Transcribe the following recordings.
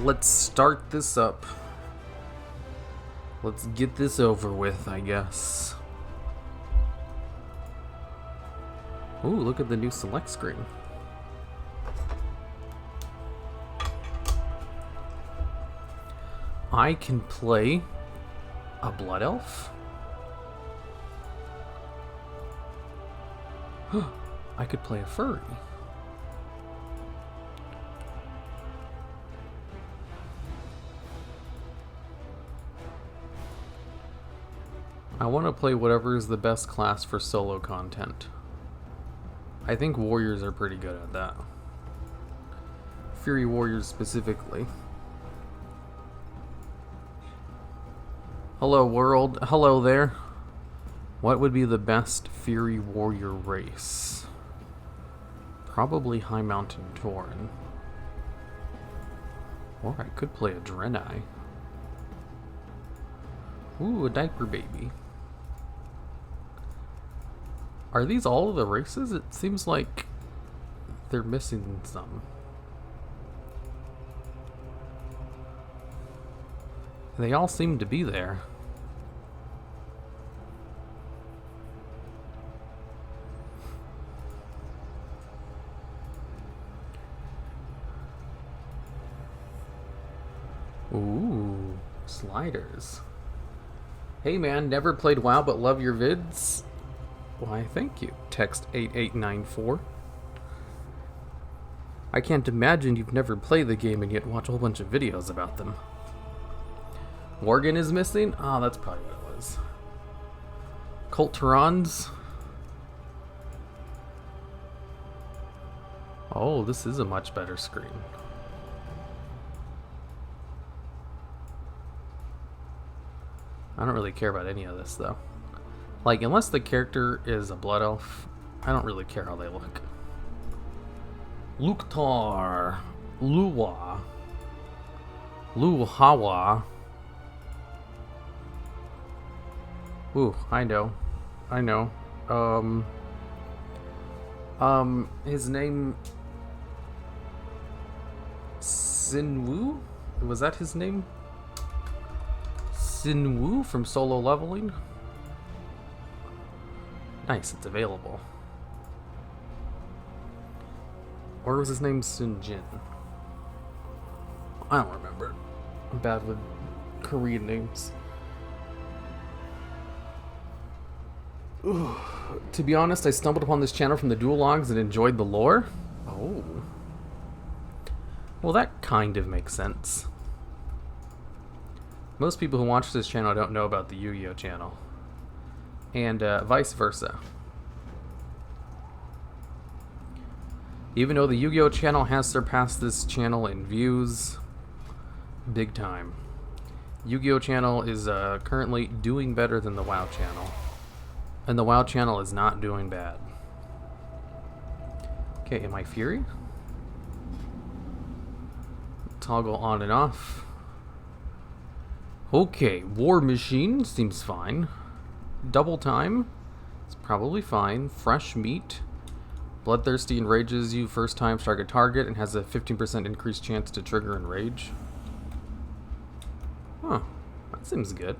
let's start this up. Let's get this over with, I guess. Ooh, look at the new select screen. I can play a blood elf. I could play a furry. I want to play whatever is the best class for solo content. I think warriors are pretty good at that. Fury warriors specifically. Hello world. Hello there. What would be the best Fury warrior race? Probably High Mountain Tauren. Or I could play a Draenei. Ooh, a diaper baby. Are these all of the races? It seems like they're missing some. They all seem to be there. Ooh, sliders. Hey man, never played WoW but love your vids. Why, thank you. Text 8894. I can't imagine you've never played the game and yet watch a whole bunch of videos about them. Morgan is missing? Oh, that's probably what it was. Colt Terrans. Oh, this is a much better screen. I don't really care about any of this, though. Like, unless the character is a blood elf, I don't really care how they look. Luktar. Luwa. Luhawa. Ooh, I know. I know. His name... Sinwu? Was that his name? Sinwu from Solo Leveling? Nice, it's available. Or was his name Sunjin? I don't remember. I'm bad with Korean names. Ooh. To be honest, I stumbled upon this channel from the dual logs and enjoyed the lore. Oh. Well, that kind of makes sense. Most people who watch this channel don't know about the Yu-Gi-Oh channel. And vice versa. Even though the Yu-Gi-Oh channel has surpassed this channel in views, big time. Yu-Gi-Oh channel is currently doing better than the WoW channel. And the WoW channel is not doing bad. Okay, am I Fury? Toggle on and off. Okay, War Machine seems fine. Double time, it's probably fine. Fresh meat. Bloodthirsty enrages you first time target target and has a 15% increased chance to trigger enrage. Huh, that seems good.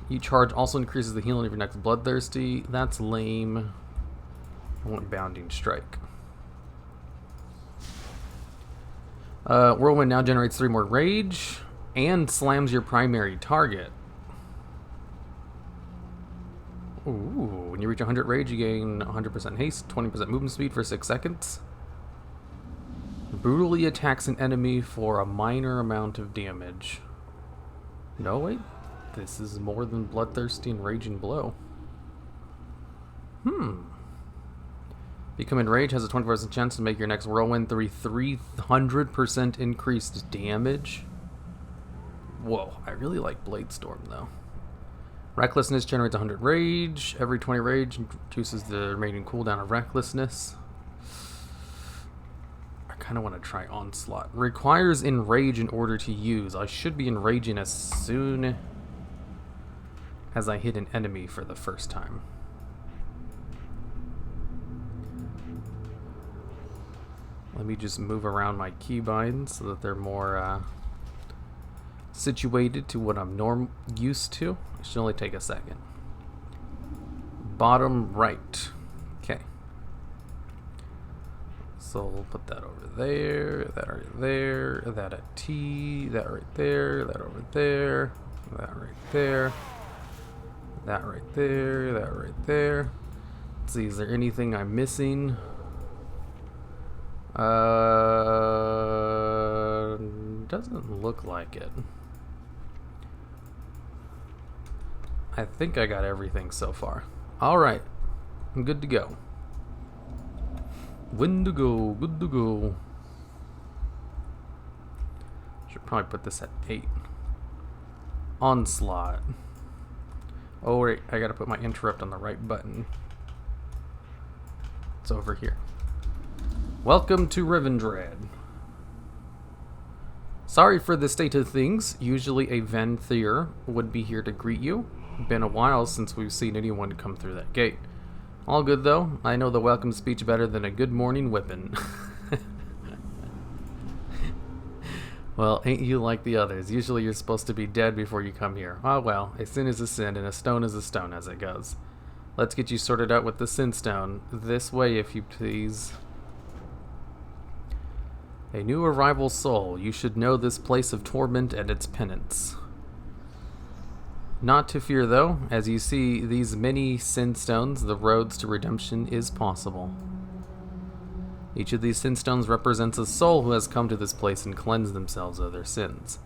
Each charge also increases the healing of your next bloodthirsty. That's lame. I want bounding strike. Whirlwind now generates 3 more rage and slams your primary target. Ooh, when you reach 100 rage, you gain 100% haste, 20% movement speed for 6 seconds. Brutally attacks an enemy for a minor amount of damage. No, wait. This is more than Bloodthirsty and Raging Blow. Become Enraged has a 20% chance to make your next Whirlwind 300% increased damage. Whoa, I really like Blade Storm, though. Recklessness generates 100 rage. Every 20 rage reduces the remaining cooldown of Recklessness. I kind of want to try Onslaught. Requires Enrage in order to use. I should be enraging as soon as I hit an enemy for the first time. Let me just move around my keybinds so that they're more situated to what I'm used to. It should only take a second. Bottom right. Okay. So we'll put that over there, that right there, that at T, that right there, that over there, that right there, that right there, that right there. Let's see, is there anything I'm missing? Doesn't look like it. I think I got everything so far. Alright, I'm good to go. When to go, good to go. Should probably put this at 8. Onslaught. Oh wait, I gotta put my interrupt on the right button. It's over here. Welcome to Rivendred. Sorry for the state of things. Usually a Venthyr would be here to greet you. Been a while since we've seen anyone come through that gate. All good though. I know the welcome speech better than a good morning whipping. Well, ain't you like the others? Usually you're supposed to be dead before you come here. Ah well, a sin is a sin and a stone is a stone as it goes. Let's get you sorted out with the sin stone. This way, if you please. A new arrival soul. You should know this place of torment and its penance. Not to fear though, as you see these many sin stones, the roads to redemption is possible. Each of these sin stones represents a soul who has come to this place and cleansed themselves of their sins,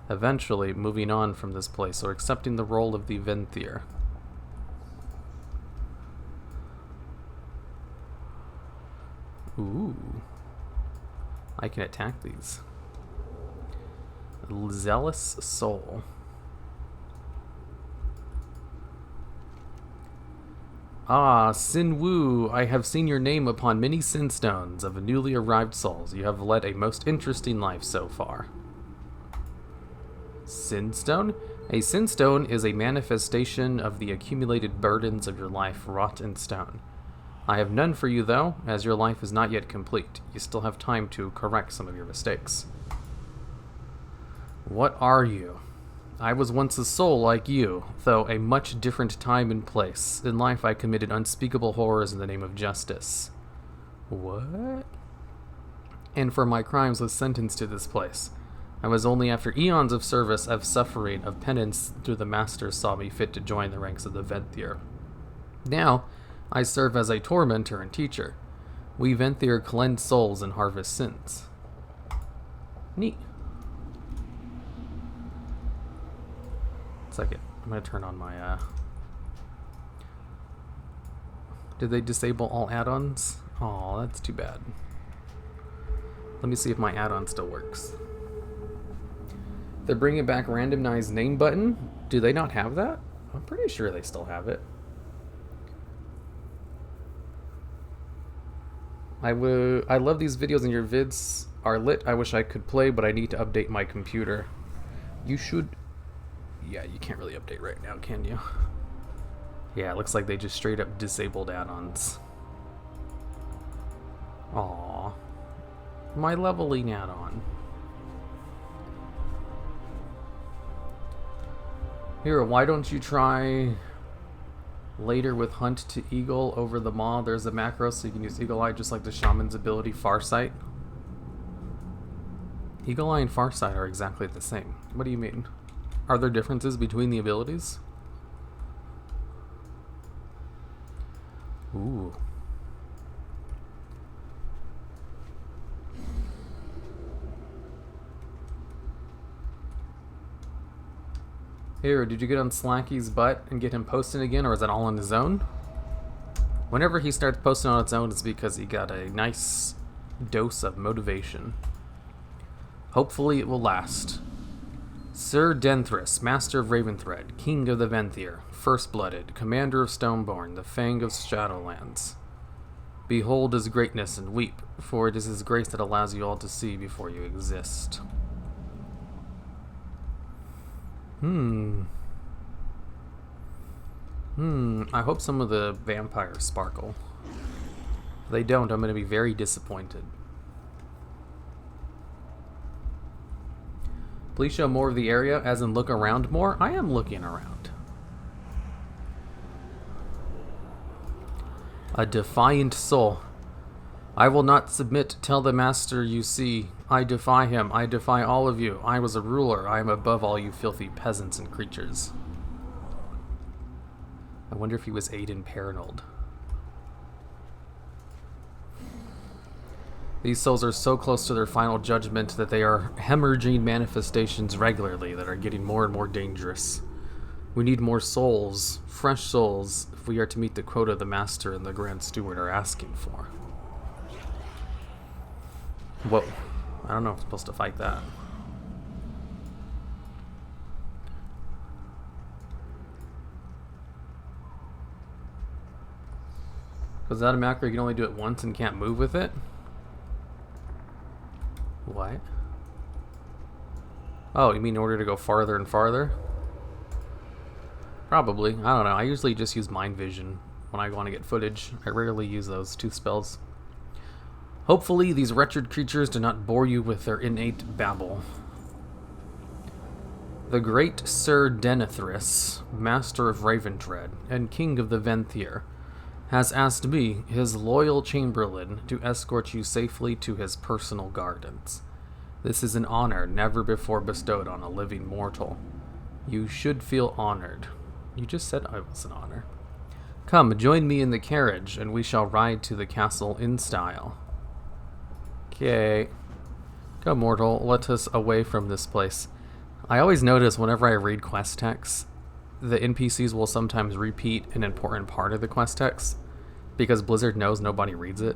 eventually moving on from this place or accepting the role of the Venthyr. Ooh. I can attack these. Zealous soul. Ah, Sin Wu, I have seen your name upon many sin stones of newly arrived souls. You have led a most interesting life so far. Sin stone? A sin stone is a manifestation of the accumulated burdens of your life wrought in stone. I have none for you though, as your life is not yet complete. You still have time to correct some of your mistakes. What are you? I was once a soul like you, though a much different time and place. In life I committed unspeakable horrors in the name of justice. What? And for my crimes was sentenced to this place. I was only after eons of service, of suffering, of penance, through the Masters saw me fit to join the ranks of the Venthyr. Now, I serve as a tormentor and teacher. We Venthyr cleanse souls and harvest sins. Neat. Second, I'm gonna turn on my Did they disable all add-ons? Oh, that's too bad. Let me see if my add-on still works. They're bringing back randomized name button. Do they not have that? I'm pretty sure they still have it. I love these videos and your vids are lit. I wish I could play, but I need to update my computer. You should... Yeah, you can't really update right now, can you? Yeah, it looks like they just straight up disabled add-ons. Aww. My leveling add-on. Here, why don't you try later with Hunt to Eagle over the Maw? There's a macro so you can use Eagle Eye just like the Shaman's ability Farsight. Eagle Eye and Farsight are exactly the same. What do you mean? Are there differences between the abilities? Ooh. Here, did you get on Slacky's butt and get him posting again, or is that all on his own? Whenever he starts posting on its own, it's because he got a nice dose of motivation. Hopefully it will last. Sir Denthris, Master of Raventhred, King of the Venthyr, First-Blooded, Commander of Stoneborn, the Fang of Shadowlands. Behold his greatness and weep, for it is his grace that allows you all to see before you exist. I hope some of the vampires sparkle. If they don't, I'm going to be very disappointed. Please show more of the area, as in look around more. I am looking around. A defiant soul. I will not submit. Tell the master you see. I defy him. I defy all of you. I was a ruler. I am above all you filthy peasants and creatures. I wonder if he was Aiden Paranold. These souls are so close to their final judgment that they are hemorrhaging manifestations regularly that are getting more and more dangerous. We need more souls, fresh souls, if we are to meet the quota the Master and the Grand Steward are asking for. Whoa. I don't know if I'm supposed to fight that. Was that a macro you can only do it once and can't move with it? What? Oh, you mean in order to go farther and farther? Probably. I don't know. I usually just use mind vision when I want to get footage. I rarely use those two spells. Hopefully, these wretched creatures do not bore you with their innate babble. The great Sir Denethris, Master of Raventread and King of the Venthyr, has asked me, his loyal chamberlain, to escort you safely to his personal gardens. This is an honor never before bestowed on a living mortal. You should feel honored. You just said I was an honor. Come, join me in the carriage, and we shall ride to the castle in style. Okay. Come, mortal, let us away from this place. I always notice whenever I read quest texts, the NPCs will sometimes repeat an important part of the quest text, because Blizzard knows nobody reads it.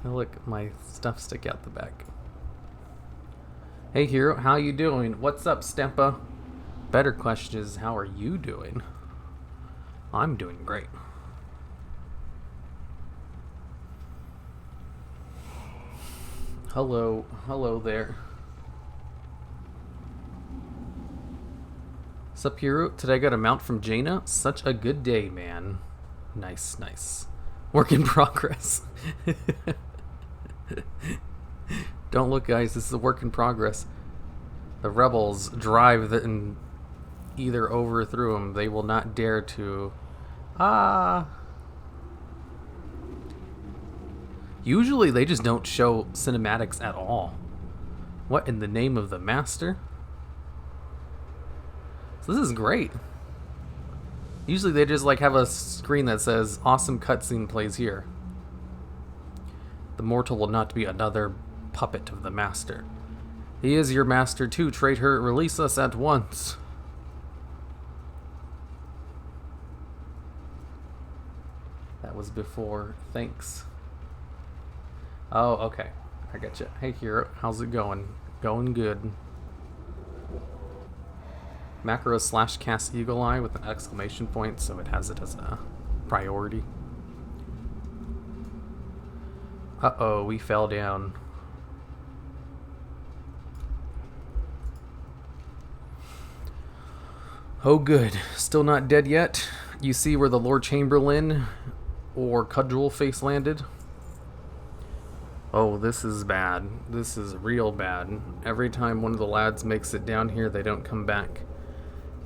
Oh, look, my stuff stick out the back. Hey hero, how you doing? What's up, Stempa? Better question is, how are you doing? I'm doing great. Hello there. Sup hero, today I got a mount from Jaina. Such a good day, man. Nice, nice. Work in progress. Don't look, guys, this is a work in progress. The rebels drive and either overthrew them. They will not dare to... Usually they just don't show cinematics at all. What in the name of the Master? So this is great. Usually they just like have a screen that says awesome cutscene plays here. The mortal will not be another puppet of the Master. He is your master too, traitor. Release us at once. That was before. Thanks. Oh, okay. I got you. Hey, hero. How's it going? Going good. Macro / cast Eagle Eye with an exclamation point, so it has it as a priority. Uh-oh, we fell down. Oh good, still not dead yet. You see where the Lord Chamberlain or Cudgel Face landed? Oh, this is bad. This is real bad. Every time one of the lads makes it down here, they don't come back.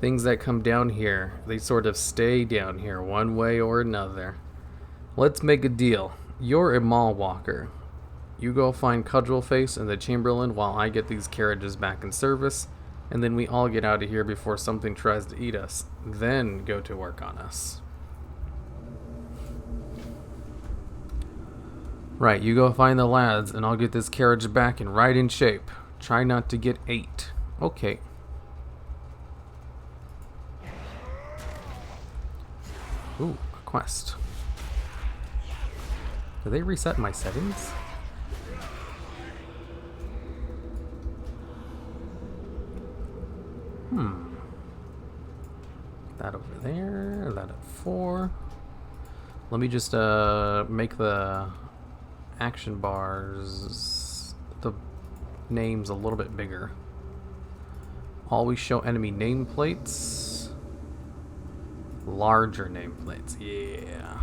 Things that come down here, they sort of stay down here one way or another. Let's make a deal. You're a mall walker. You go find Cudgel Face and the Chamberlain while I get these carriages back in service, and then we all get out of here before something tries to eat us. Then go to work on us. Right, you go find the lads, and I'll get this carriage back in riding shape. Try not to get ate. Okay. Ooh, a quest. Did they reset my settings? That over there, that at 4. Let me just make the action bars, the names a little bit bigger. Always show enemy nameplates. Larger nameplates, yeah.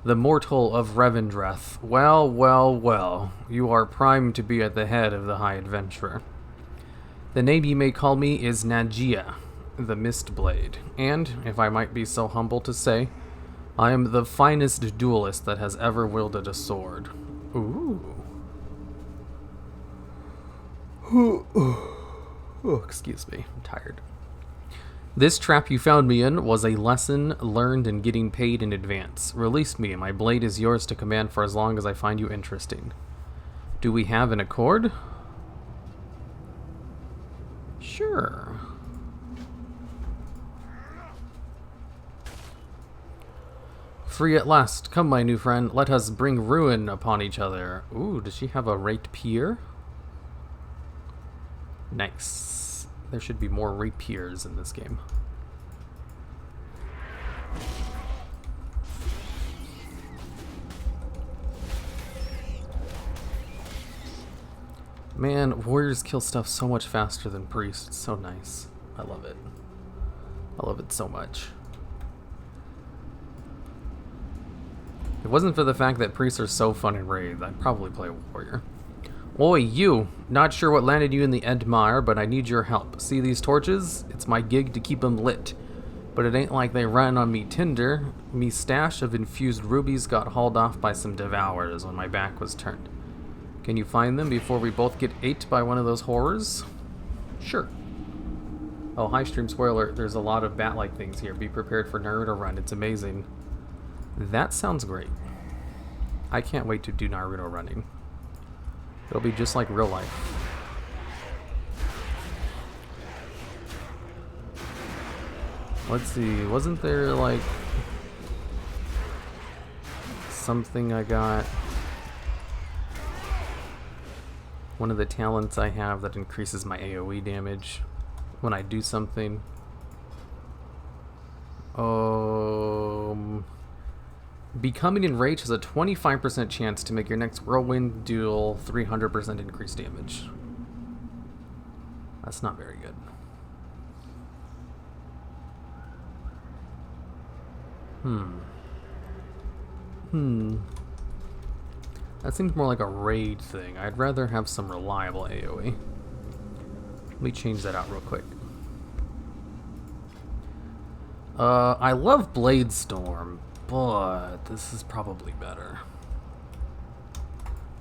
The mortal of Revendreth. Well, well, well. You are primed to be at the head of the High Adventurer. The name you may call me is Nagia, the Mistblade. And, if I might be so humble to say, I am the finest duelist that has ever wielded a sword. Ooh. Oh, excuse me. I'm tired. This trap you found me in was a lesson learned in getting paid in advance. Release me, and my blade is yours to command for as long as I find you interesting. Do we have an accord? Sure. Free at last. Come, my new friend. Let us bring ruin upon each other. Ooh, does she have a rapier? Nice. There should be more rapiers in this game. Man, warriors kill stuff so much faster than priests. It's so nice. I love it. I love it so much. If it wasn't for the fact that priests are so fun in raids, I'd probably play a warrior. Oi, you! Not sure what landed you in the Endmire, but I need your help. See these torches? It's my gig to keep them lit. But it ain't like they ran on me tinder. Me stash of infused rubies got hauled off by some devourers when my back was turned. Can you find them before we both get ate by one of those horrors? Sure. Oh, hi stream spoiler. There's a lot of bat-like things here. Be prepared for Naruto run. It's amazing. That sounds great. I can't wait to do Naruto running. It'll be just like real life. Let's see, wasn't there like something I got? One of the talents I have that increases my AoE damage when I do something. Becoming enraged has a 25% chance to make your next whirlwind duel 300% increased damage. That's not very good. That seems more like a raid thing. I'd rather have some reliable AoE. Let me change that out real quick. I love Blade Storm, but this is probably better.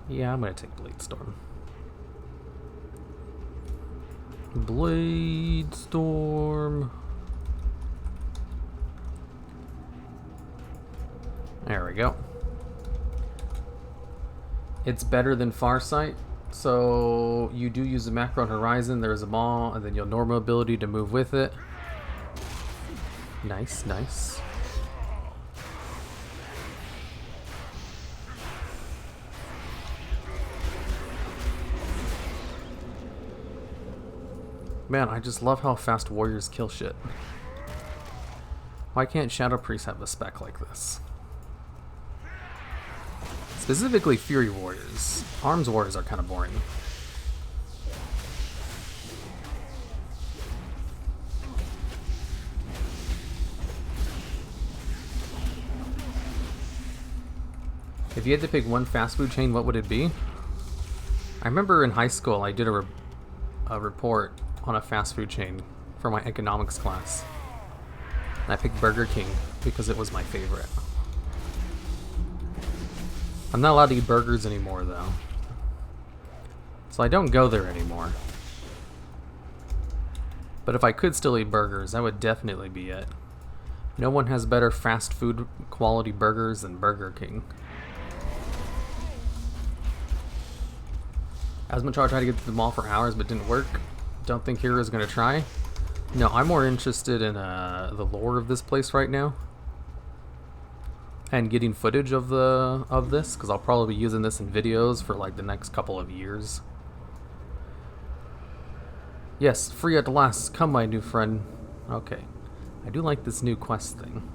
Yeah, I'm gonna take Blade Storm. Blade Storm. There we go. It's better than Farsight, so you do use the macro on Horizon. There's a maul, and then your normal ability to move with it. Nice, nice. Man, I just love how fast warriors kill shit. Why can't Shadow Priest have a spec like this? Specifically Fury Warriors. Arms Warriors are kind of boring. If you had to pick one fast food chain, what would it be? I remember in high school I did a report on a fast food chain for my economics class. And I picked Burger King because it was my favorite. I'm not allowed to eat burgers anymore, though. So I don't go there anymore. But if I could still eat burgers, that would definitely be it. No one has better fast food quality burgers than Burger King. Asmachar tried to get to the mall for hours but didn't work. Don't think Hero's gonna try. No, I'm more interested in the lore of this place right now. And getting footage of this, because I'll probably be using this in videos for like the next couple of years. Yes, free at last. Come, my new friend. Okay. I do like this new quest thing.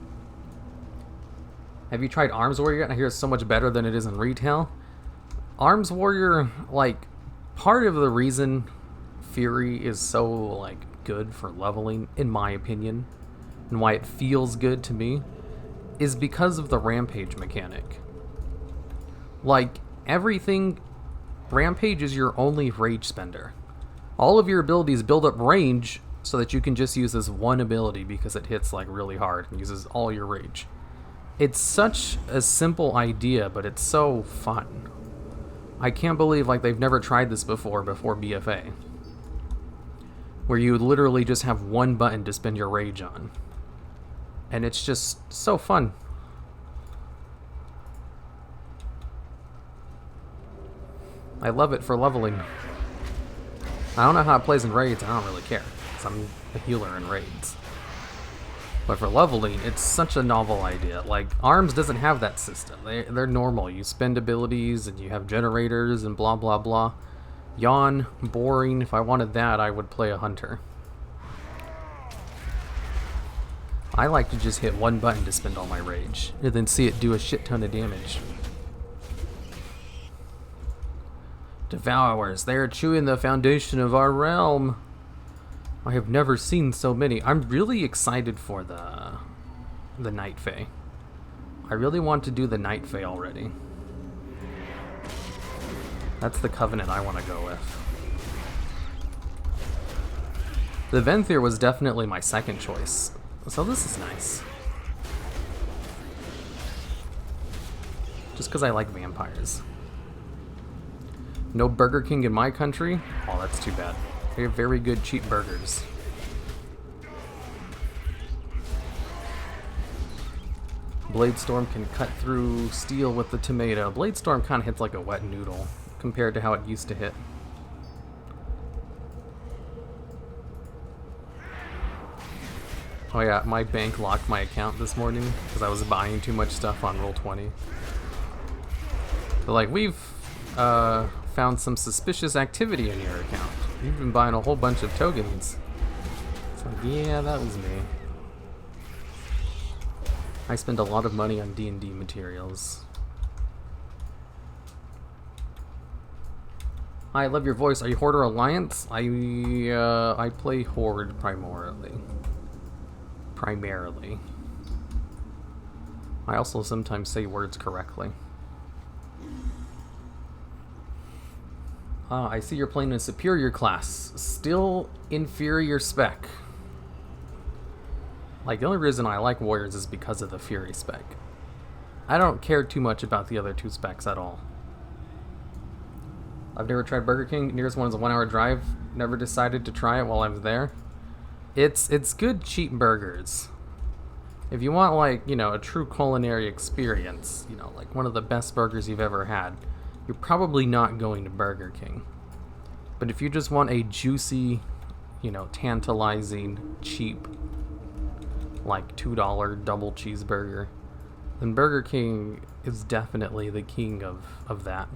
Have you tried Arms Warrior yet? I hear it's so much better than it is in retail. Arms Warrior, like, part of the reason Fury is so, like, good for leveling, in my opinion, and why it feels good to me, is because of the rampage mechanic. Like, everything... Rampage is your only rage spender. All of your abilities build up range so that you can just use this one ability because it hits like really hard and uses all your rage. It's such a simple idea, but it's so fun. I can't believe like they've never tried this before BFA. Where you literally just have one button to spend your rage on. And it's just so fun. I love it for leveling. I don't know how it plays in raids, I don't really care, because I'm a healer in raids. But for leveling, it's such a novel idea. Like, ARMS doesn't have that system. They're normal. You spend abilities, and you have generators, and blah blah blah. Yawn, boring. If I wanted that, I would play a hunter. I like to just hit one button to spend all my rage, and then see it do a shit ton of damage. Devourers, they are chewing the foundation of our realm. I have never seen so many. I'm really excited for the Night Fae. I really want to do the Night Fae already. That's the covenant I want to go with. The Venthyr was definitely my second choice, so this is nice. Just because I like vampires. No Burger King in my country? Oh, that's too bad. They have very good cheap burgers. Bladestorm can cut through steel with the tomato. Bladestorm kind of hits like a wet noodle compared to how it used to hit. Oh yeah, my bank locked my account this morning because I was buying too much stuff on Roll20. But like, we've found some suspicious activity in your account. You've been buying a whole bunch of tokens. It's like, yeah, that was me. I spend a lot of money on D&D materials. I love your voice. Are you Horde or Alliance? I play Horde primarily. I also sometimes say words correctly. I see you're playing a superior class. Still inferior spec. Like, the only reason I like warriors is because of the fury spec. I don't care too much about the other two specs at all. I've never tried Burger King. Nearest one is a 1 hour drive. Never decided to try it while I was there. It's good cheap burgers. If you want, like, you know, a true culinary experience, you know, like one of the best burgers you've ever had, you're probably not going to Burger King. But if you just want a juicy, you know, tantalizing, cheap, like $2 double cheeseburger, then Burger King is definitely the king of that.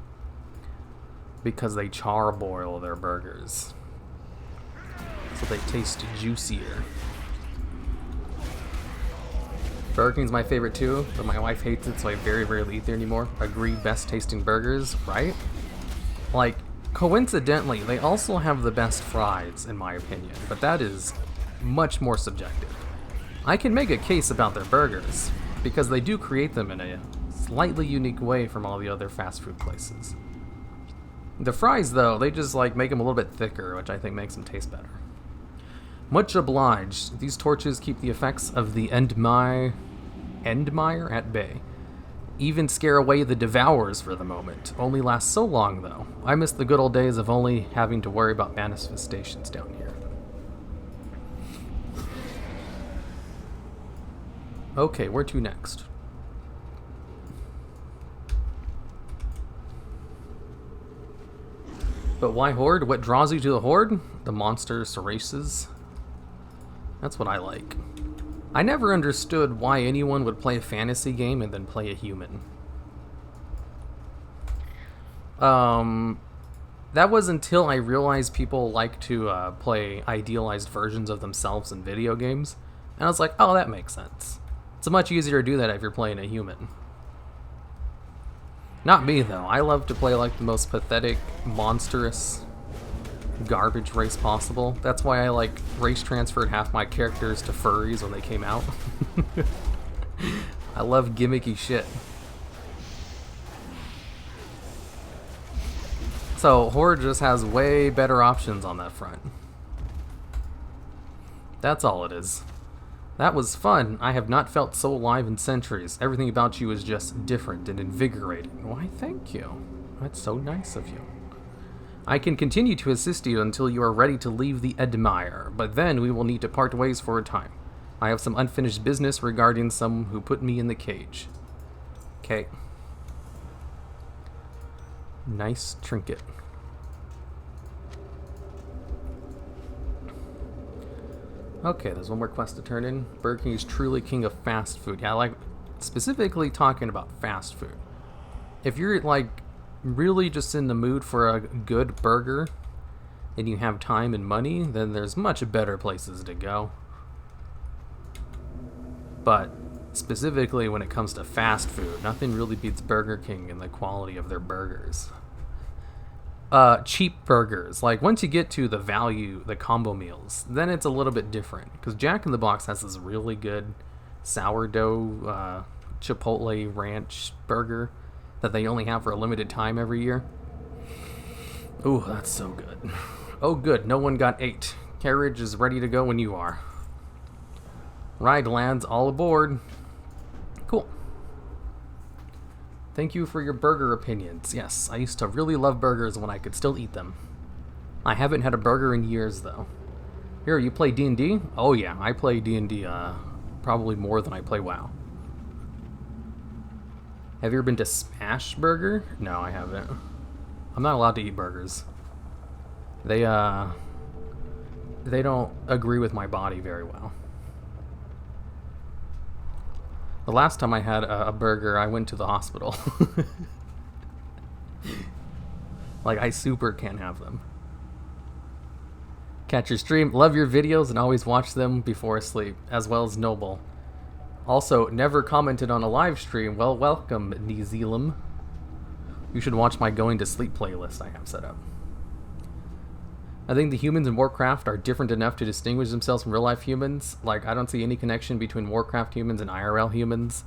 Because they charbroil their burgers. So they taste juicier. Burger King's my favorite too, but my wife hates it, so I very rarely eat there anymore. Agree, best tasting burgers, right? Like, coincidentally, they also have the best fries, in my opinion, but that is much more subjective. I can make a case about their burgers, because they do create them in a slightly unique way from all the other fast food places. The fries, though, they just like make them a little bit thicker, which I think makes them taste better. Much obliged. These torches keep the effects of the Endmire at bay. Even scare away the Devourers for the moment. Only lasts so long, though. I miss the good old days of only having to worry about manifestations down here. Okay, where to next? But why Horde? What draws you to the Horde? The monsters, races. That's what I like. I never understood why anyone would play a fantasy game and then play a human. That was until I realized people like to play idealized versions of themselves in video games. And I was like, oh, that makes sense. It's much easier to do that if you're playing a human. Not me, though. I love to play like the most pathetic, monstrous, garbage race possible. That's why I like race transferred half my characters to furries when they came out. I love gimmicky shit. So, Horde just has way better options on that front. That's all it is. That was fun. I have not felt so alive in centuries. Everything about you is just different and invigorating. Why, thank you. That's so nice of you. I can continue to assist you until you are ready to leave the Edmire, but then we will need to part ways for a time. I have some unfinished business regarding some who put me in the cage. Okay. Nice trinket. Okay, there's one more quest to turn in. Burger King is truly king of fast food. Yeah, like, specifically talking about fast food. If you're, like, really just in the mood for a good burger, and you have time and money, then there's much better places to go. But, specifically when it comes to fast food, nothing really beats Burger King in the quality of their burgers. Cheap burgers. Like, once you get to the value, the combo meals, then it's a little bit different. Because Jack in the Box has this really good sourdough Chipotle ranch burger that they only have for a limited time every year. Ooh, that's so good. Oh, good. No one got 8. Carriage is ready to go when you are. Ride, lads. All aboard. Cool. Thank you for your burger opinions. Yes, I used to really love burgers when I could still eat them. I haven't had a burger in years, though. Here, you play D&D? Oh yeah, I play D&D probably more than I play WoW. Have you ever been to Smash Burger? No, I haven't. I'm not allowed to eat burgers. They don't agree with my body very well. The last time I had a burger, I went to the hospital. Like, I super can't have them. Catch your stream. Love your videos and always watch them before sleep, as well as Noble. Also, never commented on a live stream. Well, welcome, New Zealand. You should watch my going to sleep playlist I have set up. I think the humans in Warcraft are different enough to distinguish themselves from real-life humans. Like, I don't see any connection between Warcraft humans and IRL humans.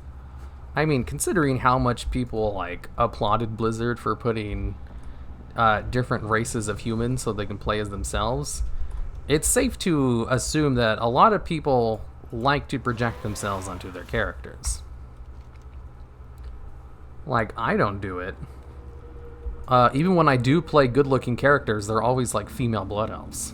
I mean, considering how much people, like, applauded Blizzard for putting different races of humans so they can play as themselves, it's safe to assume that a lot of people like to project themselves onto their characters. Like, I don't do it. Even when I do play good-looking characters, they're always like female blood elves.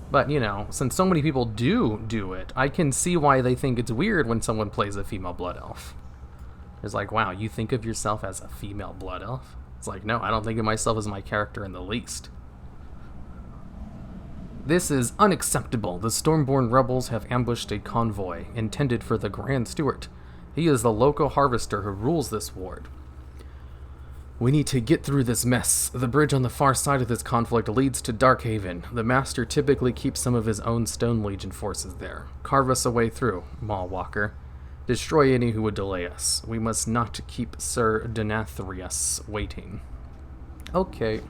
But, you know, since so many people do it, I can see why they think it's weird when someone plays a female blood elf. It's like, wow, you think of yourself as a female blood elf? It's like, no, I don't think of myself as my character in the least. This is unacceptable. The Stormborn rebels have ambushed a convoy intended for the Grand Steward. He is the local harvester who rules this ward. We need to get through this mess. The bridge on the far side of this conflict leads to Darkhaven. The Master typically keeps some of his own Stone Legion forces there. Carve us a way through, Maul Walker. Destroy any who would delay us. We must not keep Sir Denathrius waiting. Okay.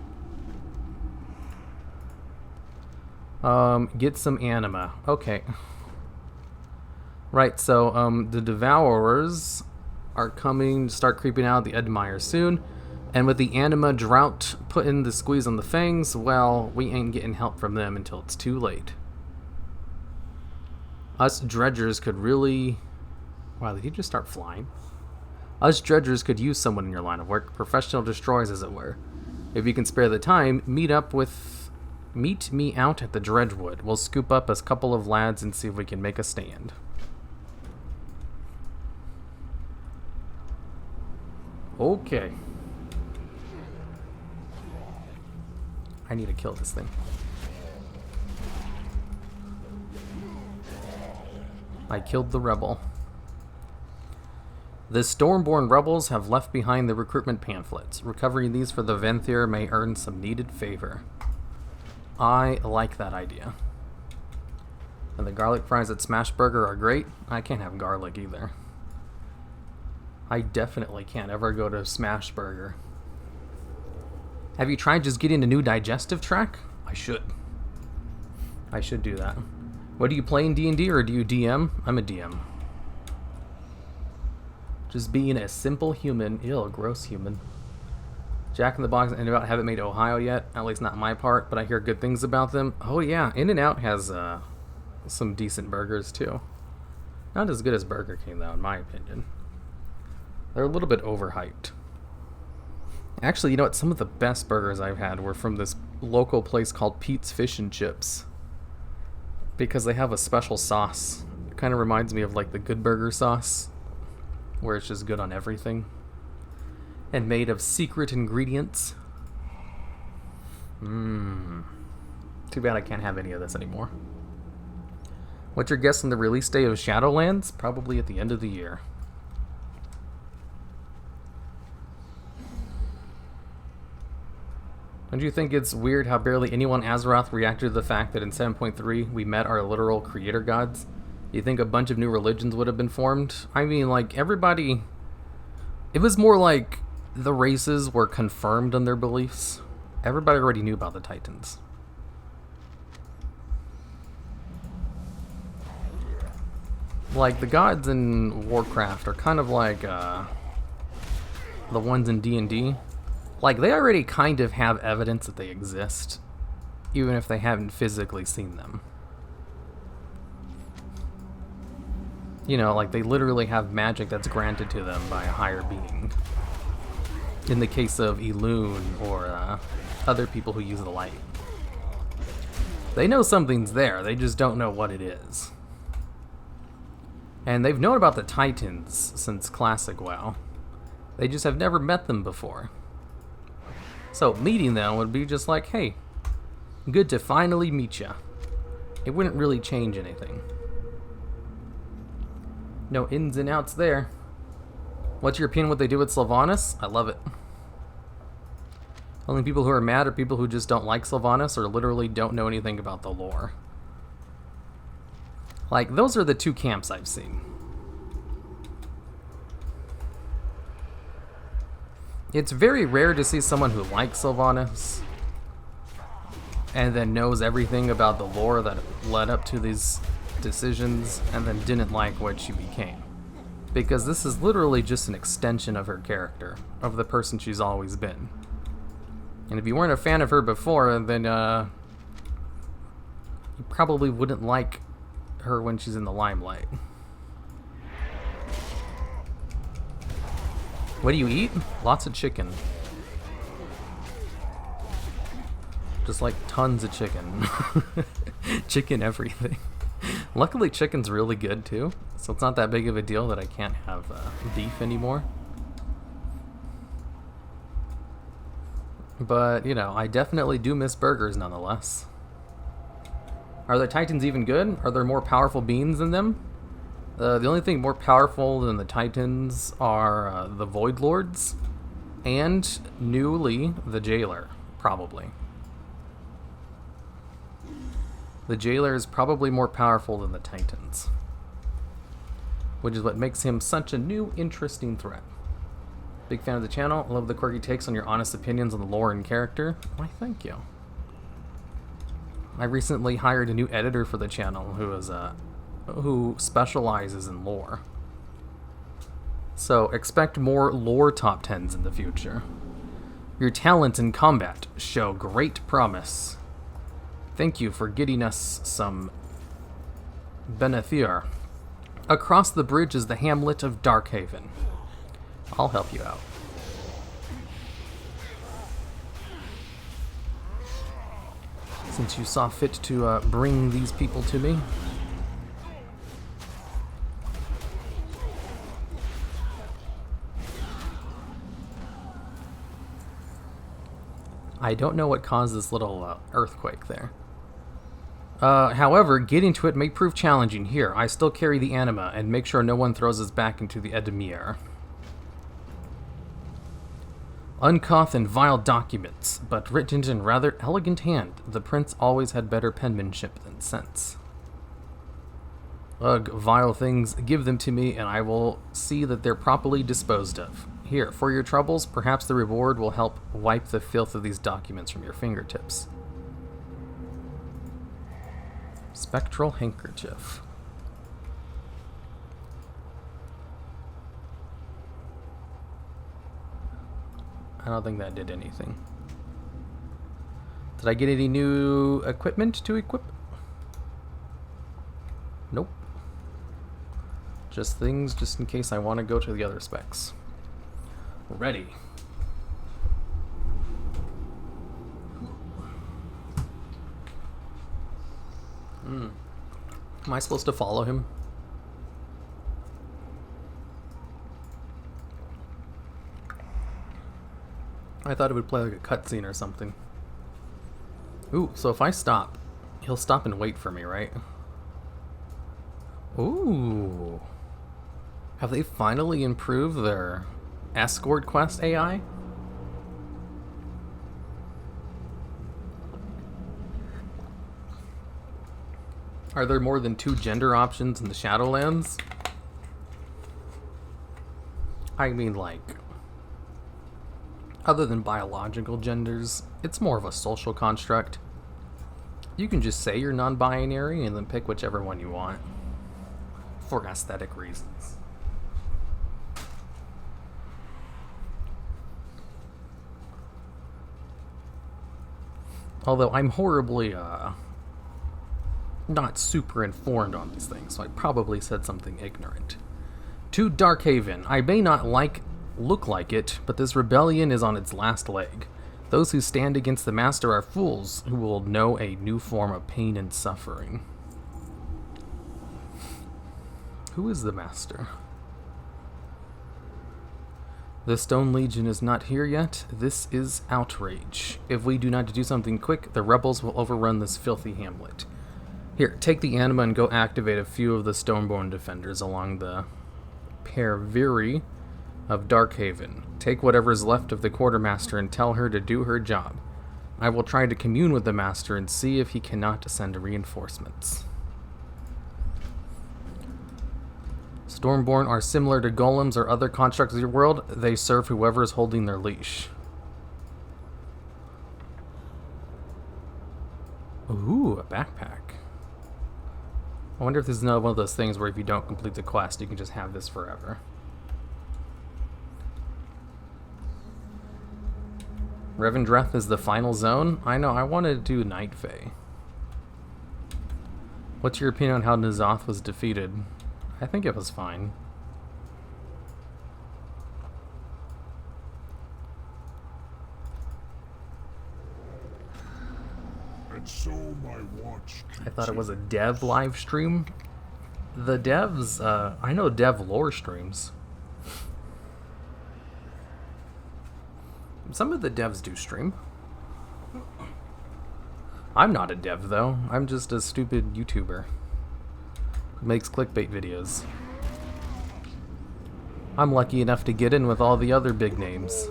Get some anima. Okay. Right, so, the Devourers are coming to start creeping out of the Edmire soon. And with the anima drought putting the squeeze on the fangs, well, we ain't getting help from them until it's too late. Us dredgers could really... Wow, did he just start flying? Us dredgers could use someone in your line of work. Professional destroyers, as it were. If you can spare the time, meet me out at the Dredgewood. We'll scoop up a couple of lads and see if we can make a stand. Okay. I need to kill this thing. I killed the rebel. The Stormborn rebels have left behind the recruitment pamphlets. Recovering these for the Venthyr may earn some needed favor. I like that idea. And the garlic fries at Smash Burger are great. I can't have garlic either. I definitely can't ever go to Smash Burger. Have you tried just getting a new digestive tract? I should. I should do that. What do you play in D&D, or do you DM? I'm a DM. Just being a simple human. Ew, gross human. Jack in the Box and about haven't made Ohio yet, at least not my part, but I hear good things about them. Oh yeah, In-N-Out has some decent burgers too. Not as good as Burger King though, in my opinion. They're a little bit overhyped. Actually, you know what? Some of the best burgers I've had were from this local place called Pete's Fish and Chips. Because they have a special sauce. It kind of reminds me of like the Good Burger sauce, where it's just good on everything. And made of secret ingredients. Too bad I can't have any of this anymore. What's your guess on the release date of Shadowlands? Probably at the end of the year. Don't you think it's weird how barely anyone Azeroth reacted to the fact that in 7.3 we met our literal creator gods? Do you think a bunch of new religions would have been formed? I mean, like, everybody... It was more like the races were confirmed in their beliefs. Everybody already knew about the Titans. Like, the gods in Warcraft are kind of like the ones in D&D. Like, they already kind of have evidence that they exist, even if they haven't physically seen them. You know, like, they literally have magic that's granted to them by a higher being. In the case of Elune or other people who use the light. They know something's there, they just don't know what it is. And they've known about the Titans since Classic WoW. They just have never met them before. So meeting them would be just like, hey, good to finally meet ya. It wouldn't really change anything. No ins and outs there. What's your opinion what they do with Sylvanas? I love it. Only people who are mad are people who just don't like Sylvanas or literally don't know anything about the lore. Like, those are the two camps I've seen. It's very rare to see someone who likes Sylvanas and then knows everything about the lore that led up to these decisions and then didn't like what she became. Because this is literally just an extension of her character, of the person she's always been. And if you weren't a fan of her before, then you probably wouldn't like her when she's in the limelight. What do you eat? Lots of chicken. Just like tons of chicken. Chicken everything. Luckily chicken's really good too, so it's not that big of a deal that I can't have beef anymore. But, you know, I definitely do miss burgers nonetheless. Are the Titans even good? Are there more powerful beings than them? The only thing more powerful than the Titans are the Void Lords and newly the Jailer, probably. The Jailer is probably more powerful than the Titans, which is what makes him such a new, interesting threat. Big fan of the channel. I love the quirky takes on your honest opinions on the lore and character. Why, thank you. I recently hired a new editor for the channel who specializes in lore. So expect more lore top 10s in the future. Your talents in combat show great promise. Thank you for getting us some Benethir. Across the bridge is the hamlet of Darkhaven. I'll help you out. Since you saw fit to bring these people to me. I don't know what caused this little earthquake there. However, getting to it may prove challenging. Here, I still carry the anima, and make sure no one throws us back into the Edemir. Uncouth and vile documents, but written in rather elegant hand. The prince always had better penmanship than sense. Ugh, vile things, give them to me, and I will see that they're properly disposed of. Here, for your troubles, perhaps the reward will help wipe the filth of these documents from your fingertips. Spectral handkerchief. I don't think that did anything. Did I get any new equipment to equip? Nope. Just things just in case I want to go to the other specs. Ready. Am I supposed to follow him? I thought it would play like a cutscene or something. Ooh, so if I stop, he'll stop and wait for me, right? Ooh. Have they finally improved their escort quest AI? Are there more than 2 gender options in the Shadowlands? I mean, like, other than biological genders, it's more of a social construct. You can just say you're non-binary and then pick whichever one you want. For aesthetic reasons. Although I'm horribly, not super informed on these things, so I probably said something ignorant. To Darkhaven, I may not look like it, but this rebellion is on its last leg. Those who stand against the Master are fools who will know a new form of pain and suffering. Who is the Master? The Stone Legion is not here yet. This is outrage. If we do not do something quick, the rebels will overrun this filthy hamlet. Here, take the anima and go activate a few of the Stoneborn defenders along the Perviri of Darkhaven. Take whatever is left of the Quartermaster and tell her to do her job. I will try to commune with the Master and see if he cannot send reinforcements. Stormborn are similar to golems or other constructs of your world. They serve whoever is holding their leash. Ooh, a backpack. I wonder if this is another one of those things where if you don't complete the quest, you can just have this forever. Revendreth is the final zone? I know, I want to do Night Fae. What's your opinion on how N'Zoth was defeated? I think it was fine. And so my watch I thought it was a dev live stream. The devs, I know dev lore streams. Some of the devs do stream. I'm not a dev though. I'm just a stupid YouTuber who makes clickbait videos. I'm lucky enough to get in with all the other big names.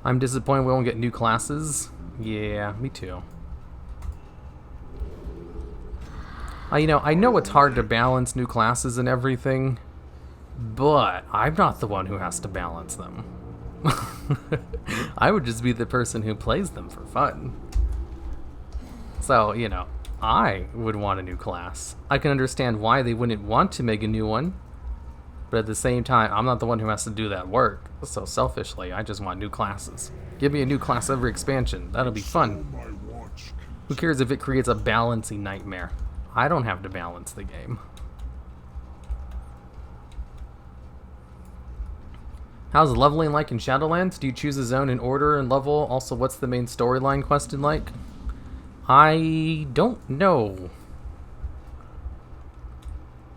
I'm disappointed we won't get new classes. Yeah, me too. I know it's hard to balance new classes and everything, but I'm not the one who has to balance them. I would just be the person who plays them for fun. So, I would want a new class. I can understand why they wouldn't want to make a new one, but at the same time, I'm not the one who has to do that work. So selfishly, I just want new classes. Give me a new class every expansion. That'll be fun. Who cares if it creates a balancing nightmare? I don't have to balance the game. How's leveling like in Shadowlands? Do you choose a zone in order and level? Also, what's the main storyline question like? I don't know.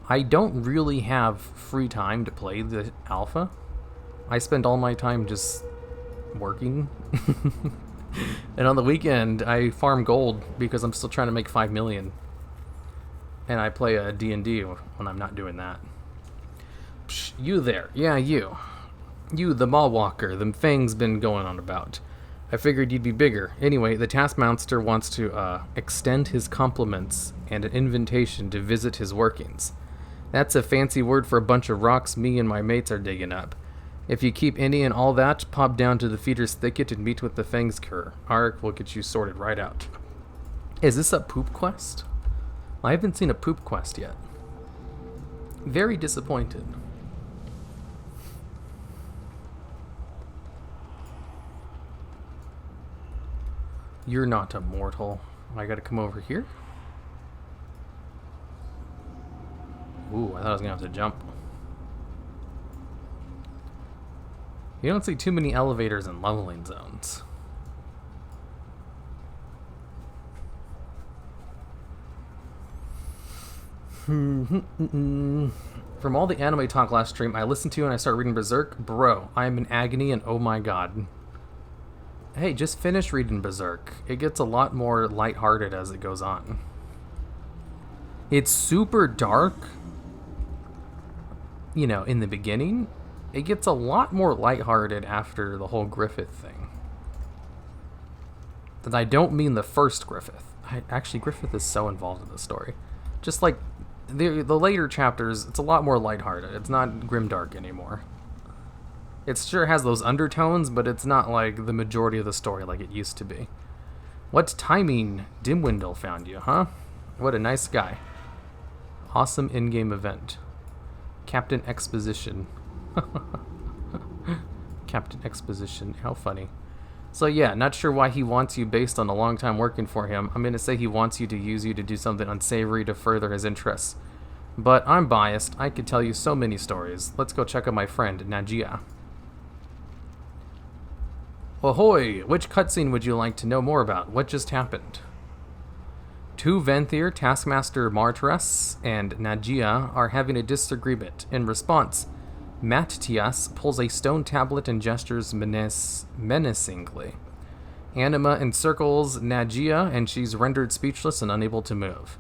I don't really have free time to play the alpha. I spend all my time just working. And on the weekend, I farm gold because I'm still trying to make 5 million. And I play a D&D when I'm not doing that. Psh, you there. Yeah, you. You, the mall walker, them fangs been going on about. I figured you'd be bigger. Anyway, the Taskmaster wants to extend his compliments and an invitation to visit his workings. That's a fancy word for a bunch of rocks me and my mates are digging up. If you keep any and all that, pop down to the feeder's thicket and meet with the Fangs cur. Arik will get you sorted right out. Is this a poop quest? I haven't seen a poop quest yet. Very disappointed. You're not a mortal. I gotta come over here? Ooh, I thought I was gonna have to jump. You don't see too many elevators in leveling zones. From all the anime talk last stream, I listened to and I started reading Berserk. Bro, I am in agony and oh my god. Hey, just finish reading Berserk. It gets a lot more lighthearted as it goes on. It's super dark, you know, in the beginning. It gets a lot more lighthearted after the whole Griffith thing. And I don't mean the first Griffith. Actually, Griffith is so involved in the story. Just like the later chapters, it's a lot more lighthearted. It's not grimdark anymore. It sure has those undertones, but it's not like the majority of the story like it used to be. What timing Dimwindle found you, huh? What a nice guy. Awesome in-game event. Captain Exposition. Captain Exposition, how funny. So yeah, not sure why he wants you based on a long time working for him. I'm gonna say he wants you to use you to do something unsavory to further his interests. But I'm biased. I could tell you so many stories. Let's go check out my friend, Najia. Ahoy! Which cutscene would you like to know more about? What just happened? Two Venthir, Taskmaster Martyrus, and Najia are having a disagreement. In response, Mattias pulls a stone tablet and gestures menacingly. Anima encircles Najia, and she's rendered speechless and unable to move.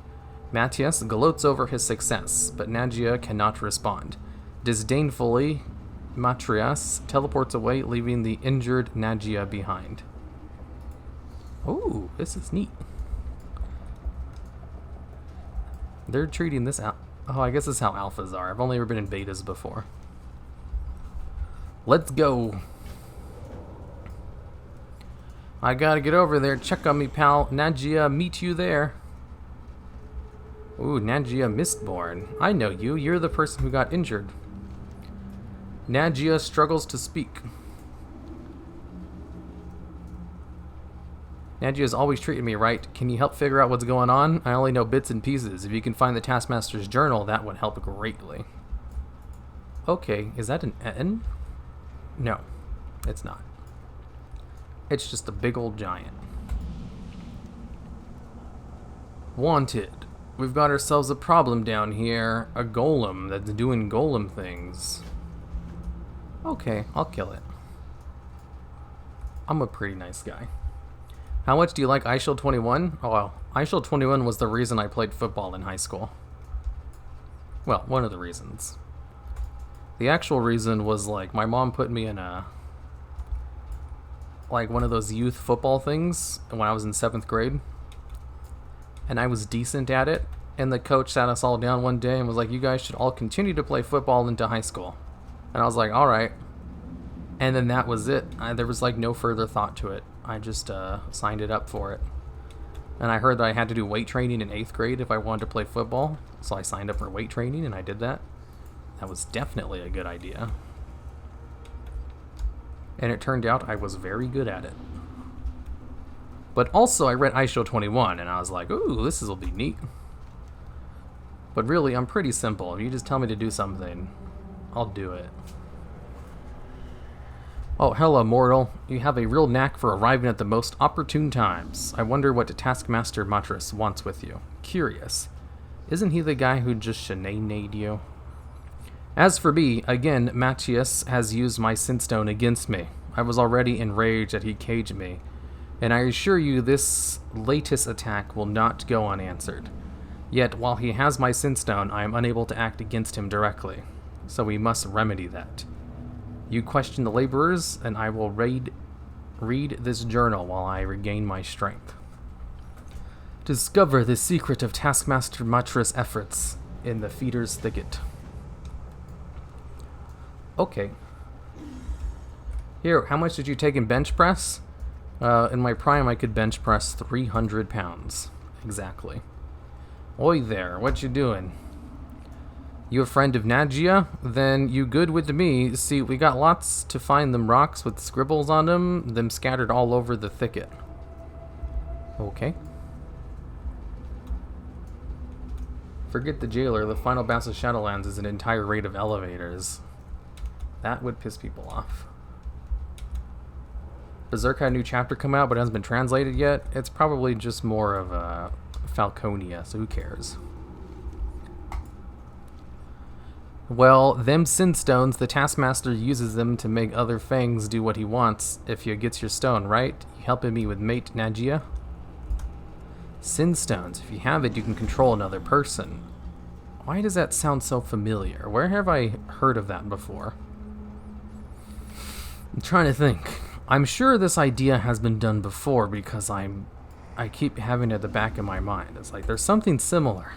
Mattias gloats over his success, but Najia cannot respond. Disdainfully, Matrias teleports away, leaving the injured Najia behind. Ooh, this is neat. They're treating this out. Oh, I guess this is how alphas are. I've only ever been in betas before. Let's go. I gotta get over there. Check on me, pal. Najia, meet you there. Ooh, Najia Mistborn. I know you. You're the person who got injured. Najia struggles to speak. Najia's always treated me right. Can you help figure out what's going on? I only know bits and pieces. If you can find the Taskmaster's journal, that would help greatly. Okay, is that an N? No, it's not. It's just a big old giant. Wanted. We've got ourselves a problem down here. A golem that's doing golem things. Okay, I'll kill it. I'm a pretty nice guy. How much do you like iShield 21? Oh, well, iShield 21 was the reason I played football in high school. Well, one of the reasons. The actual reason was, like, my mom put me in a... like, one of those youth football things when I was in 7th grade. And I was decent at it. And the coach sat us all down one day and was like, you guys should all continue to play football into high school. And I was like, alright. And then that was it. There was like no further thought to it. I just signed it up for it. And I heard that I had to do weight training in 8th grade if I wanted to play football. So I signed up for weight training and I did that. That was definitely a good idea. And it turned out I was very good at it. But also I read iShield 21 and I was like, ooh, this will be neat. But really, I'm pretty simple. If you just tell me to do something, I'll do it. Oh, hello, mortal. You have a real knack for arriving at the most opportune times. I wonder what Taskmaster Matris wants with you. Curious. Isn't he the guy who just shenanigans you? As for me, again, Matthias has used my Sinstone against me. I was already enraged that he caged me. And I assure you this latest attack will not go unanswered. Yet, while he has my Sinstone, I am unable to act against him directly. So we must remedy that. You question the laborers, and I will read this journal while I regain my strength. Discover the secret of Taskmaster Matra's efforts in the Feeder's Thicket. Okay. Here, how much did you take in bench press? In my prime, I could bench press 300 pounds. Exactly. Oi there, what you doing? You a friend of Nagia? Then you good with me. See, we got lots to find them rocks with scribbles on them scattered all over the thicket. Okay. Forget the jailer. The final boss of Shadowlands is an entire raid of elevators. That would piss people off. Berserk had a new chapter come out, but it hasn't been translated yet. It's probably just more of a Falconia, so who cares? Well, them sin stones, the Taskmaster uses them to make other fangs do what he wants if you gets your stone, right? You helping me with mate Nagia? Sin stones. If you have it, you can control another person. Why does that sound so familiar? Where have I heard of that before? I'm trying to think. I'm sure this idea has been done before because I keep having it at the back of my mind. It's like there's something similar.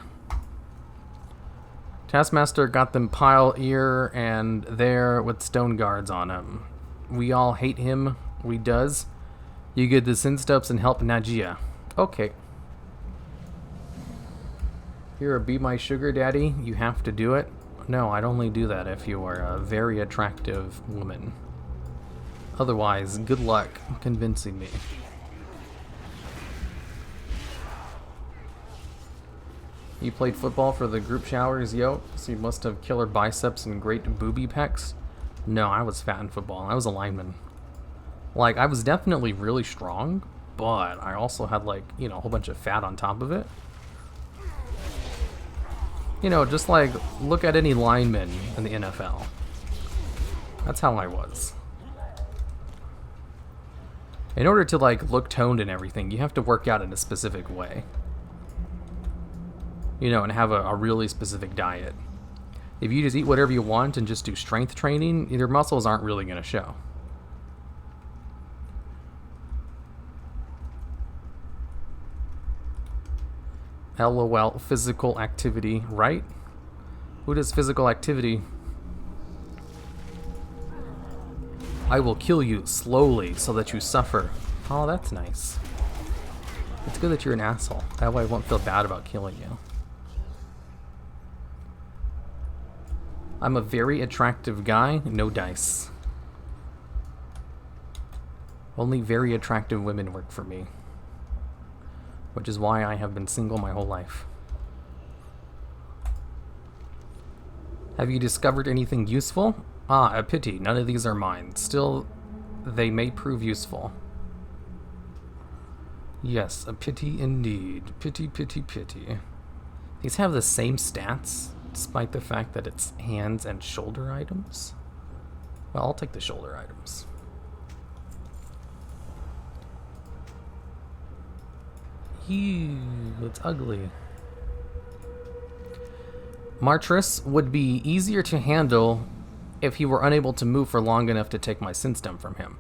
Taskmaster got them pile here and there with stone guards on him. We all hate him. We does. You get the sin steps and help Nagia. Okay. Here, be my sugar daddy. You have to do it. No, I'd only do that if you are a very attractive woman. Otherwise, good luck convincing me. You played football for the group showers, yo? So you must have killer biceps and great booby pecs? No, I was fat in football. I was a lineman. Like, I was definitely really strong, but I also had, like, you know, a whole bunch of fat on top of it. You know, just like, look at any lineman in the NFL. That's how I was. In order to, like, look toned and everything, you have to work out in a specific way. You know, and have a really specific diet. If you just eat whatever you want and just do strength training, your muscles aren't really going to show. LOL, physical activity, right? Who does physical activity? I will kill you slowly so that you suffer. Oh, that's nice. It's good that you're an asshole. That way I won't feel bad about killing you. I'm a very attractive guy, no dice. Only very attractive women work for me. Which is why I have been single my whole life. Have you discovered anything useful? Ah, a pity. None of these are mine. Still, they may prove useful. Yes, a pity indeed. Pity, pity, pity. These have the same stats, despite the fact that it's hands and shoulder items. Well, I'll take the shoulder items. Ew, it's ugly. Martris would be easier to handle if he were unable to move for long enough to take my sin stem from him.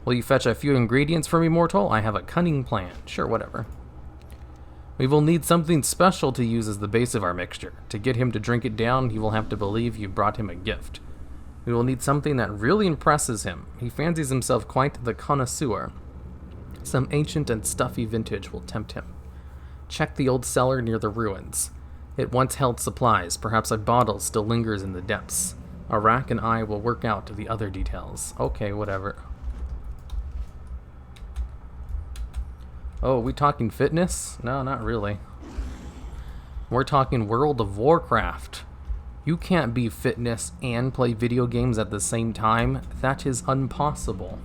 Will you fetch a few ingredients for me, mortal? I have a cunning plan. Sure, whatever. We will need something special to use as the base of our mixture. To get him to drink it down, he will have to believe you brought him a gift. We will need something that really impresses him. He fancies himself quite the connoisseur. Some ancient and stuffy vintage will tempt him. Check the old cellar near the ruins. It once held supplies. Perhaps a bottle still lingers in the depths. Arak and I will work out the other details. Okay, whatever. Oh, we talking fitness? No, not really. We're talking World of Warcraft. You can't be fitness and play video games at the same time. That is impossible.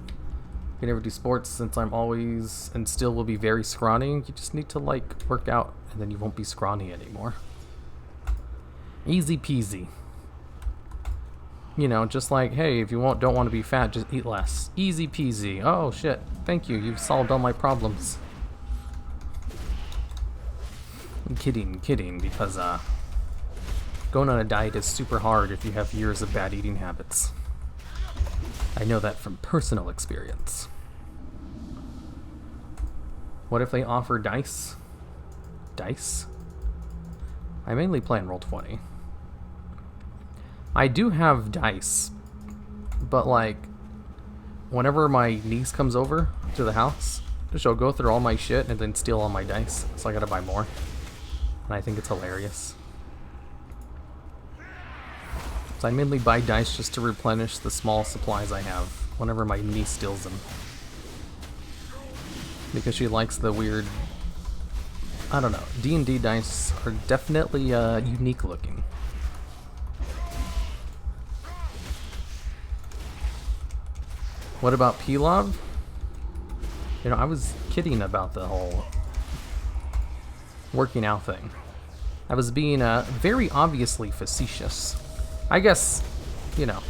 You can never do sports since I'm always and still will be very scrawny. You just need to, like, work out and then you won't be scrawny anymore. Easy peasy. You know, just like, hey, if you don't want to be fat, just eat less. Easy peasy. Oh, shit. Thank you. You've solved all my problems. I'm kidding, because, going on a diet is super hard if you have years of bad eating habits. I know that from personal experience. What if they offer dice? Dice? I mainly play in Roll20. I do have dice, but, like, whenever my niece comes over to the house, she'll go through all my shit and then steal all my dice. So I gotta buy more. And I think it's hilarious. So I mainly buy dice just to replenish the small supplies I have whenever my niece steals them. Because she likes the weird... I don't know. D&D dice are definitely unique looking. What about Pilov? You know, I was kidding about the whole working out thing. I was being very obviously facetious. I guess, you know,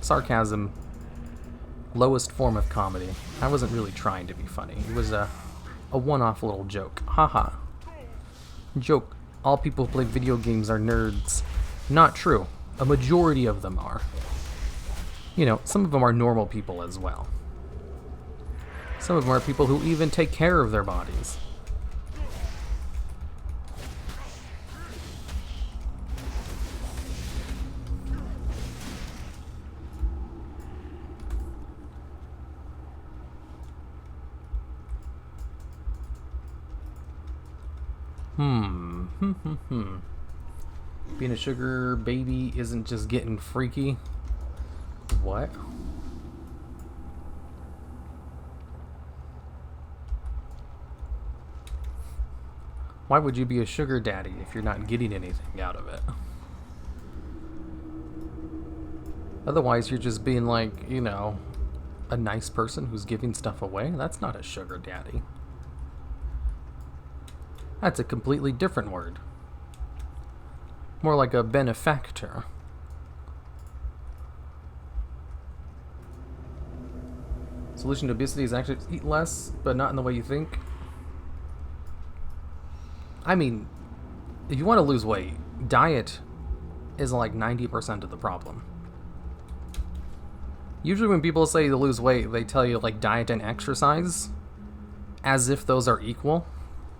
sarcasm, lowest form of comedy. I wasn't really trying to be funny. It was a one-off little joke. Haha. Joke. All people who play video games are nerds. Not true. A majority of them are. You know, some of them are normal people as well. Some of them are people who even take care of their bodies. Being a sugar baby isn't just getting freaky. What? Why would you be a sugar daddy if you're not getting anything out of it? Otherwise, you're just being like, you know, a nice person who's giving stuff away. That's not a sugar daddy. That's a completely different word. More like a benefactor. Solution to obesity is actually eat less, but not in the way you think. I mean, if you want to lose weight, diet is like 90% of the problem. Usually when people say to lose weight, they tell you like diet and exercise as if those are equal,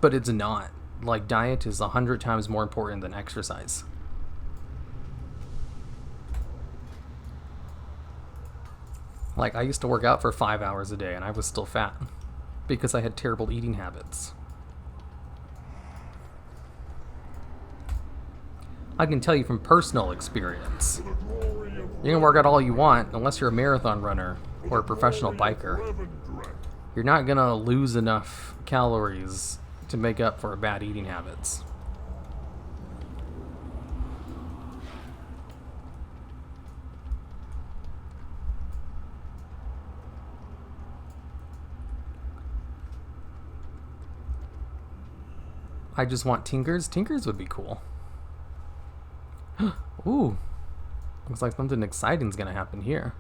but it's not. Like diet is 100 times more important than exercise. Like I used to work out for 5 hours a day and I was still fat because I had terrible eating habits. I can tell you from personal experience, you can work out all you want unless you're a marathon runner or a professional biker. You're not gonna lose enough calories to make up for bad eating habits. I just want Tinkers. Tinkers would be cool. Ooh. Looks like something exciting's gonna happen here.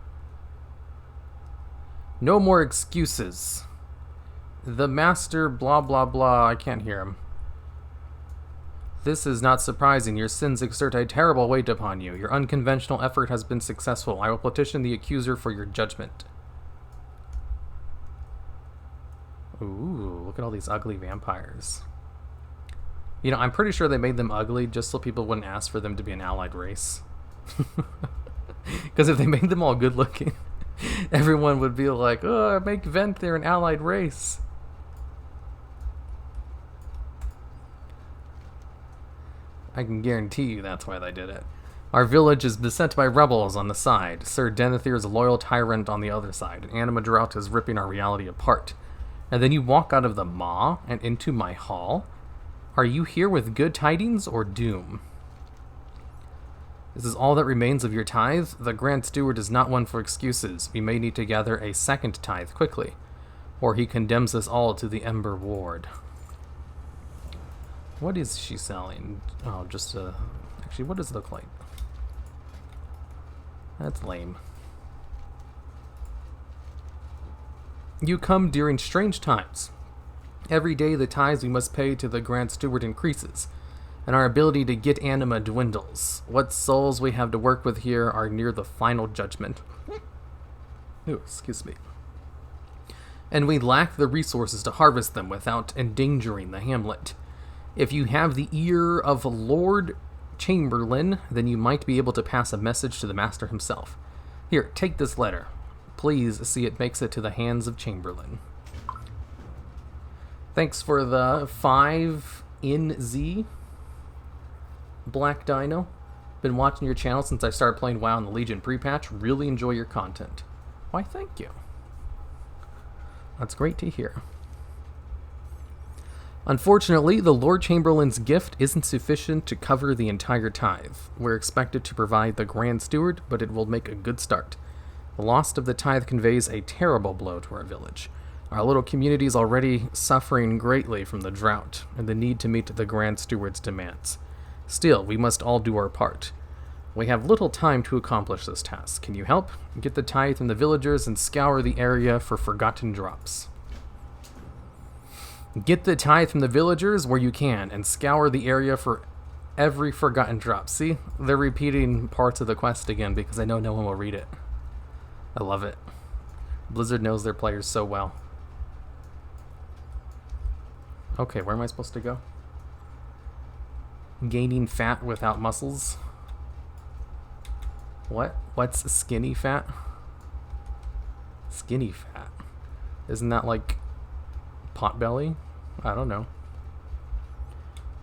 No more excuses. The master blah blah blah. I can't hear him. This is not surprising. Your sins exert a terrible weight upon you. Your unconventional effort has been successful. I will petition the accuser for your judgment. Ooh, look at all these ugly vampires. You know, I'm pretty sure they made them ugly just so people wouldn't ask for them to be an allied race. Because if they made them all good looking, everyone would be like, oh, make Vent, they're an allied race. I can guarantee you that's why they did it. Our village is beset by rebels on the side. Sir Denethir's a loyal tyrant on the other side. An anima drought is ripping our reality apart. And then you walk out of the maw and into my hall? Are you here with good tidings or doom? This is all that remains of your tithe? The Grand Steward is not one for excuses. We may need to gather a second tithe quickly, or he condemns us all to the Ember Ward. What is she selling? Oh, just actually, what does it look like? That's lame. You come during strange times. Every day the tithes we must pay to the Grand Steward increases, and our ability to get anima dwindles. What souls we have to work with here are near the final judgment. Ooh, excuse me. And we lack the resources to harvest them without endangering the hamlet. If you have the ear of Lord Chamberlain, then you might be able to pass a message to the master himself. Here, take this letter. Please see it makes it to the hands of Chamberlain. Thanks for the 5 in Z, Black Dino. Been watching your channel since I started playing WoW in the Legion pre-patch. Really enjoy your content. Why, thank you. That's great to hear. Unfortunately, the Lord Chamberlain's gift isn't sufficient to cover the entire tithe. We're expected to provide the Grand Steward, but it will make a good start. The loss of the tithe conveys a terrible blow to our village. Our little community is already suffering greatly from the drought and the need to meet the Grand Steward's demands. Still, we must all do our part. We have little time to accomplish this task. Can you help? Get the tithe from the villagers and scour the area for forgotten drops. Get the tithe from the villagers where you can and scour the area for every forgotten drop. See, they're repeating parts of the quest again because I know no one will read it. I love it. Blizzard knows their players so well. Okay, where am I supposed to go? Gaining fat without muscles? What? What's skinny fat? Skinny fat? Isn't that like potbelly? I don't know.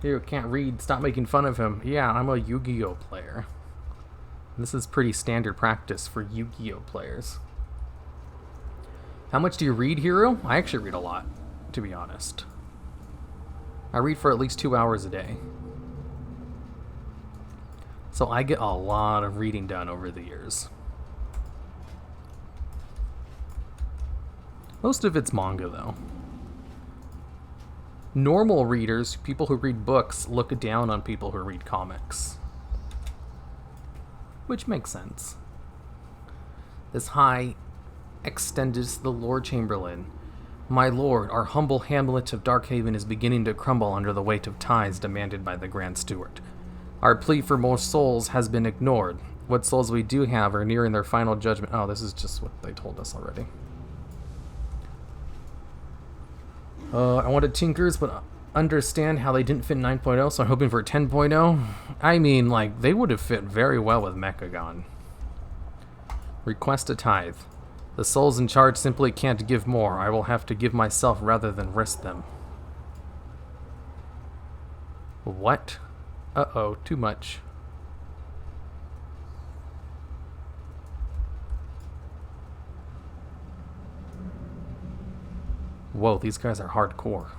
You can't read. Stop making fun of him. Yeah, I'm a Yu-Gi-Oh player. This is pretty standard practice for Yu-Gi-Oh players. How much do you read, Hero? I actually read a lot, to be honest. I read for at least 2 hours a day. So I get a lot of reading done over the years. Most of it's manga, though. Normal readers, people who read books, look down on people who read comics. Which makes sense. This high extended the Lord Chamberlain. My lord, our humble hamlet of Darkhaven is beginning to crumble under the weight of tithes demanded by the Grand Steward. Our plea for more souls has been ignored. What souls we do have are nearing their final judgment. Oh, this is just what they told us already. I wanted Tinkers, but understand how they didn't fit 9.0, so I'm hoping for 10.0. I mean, like, they would have fit very well with Mechagon. Request a tithe. The souls in charge simply can't give more. I will have to give myself rather than risk them. What? Uh-oh, too much. Whoa, these guys are hardcore.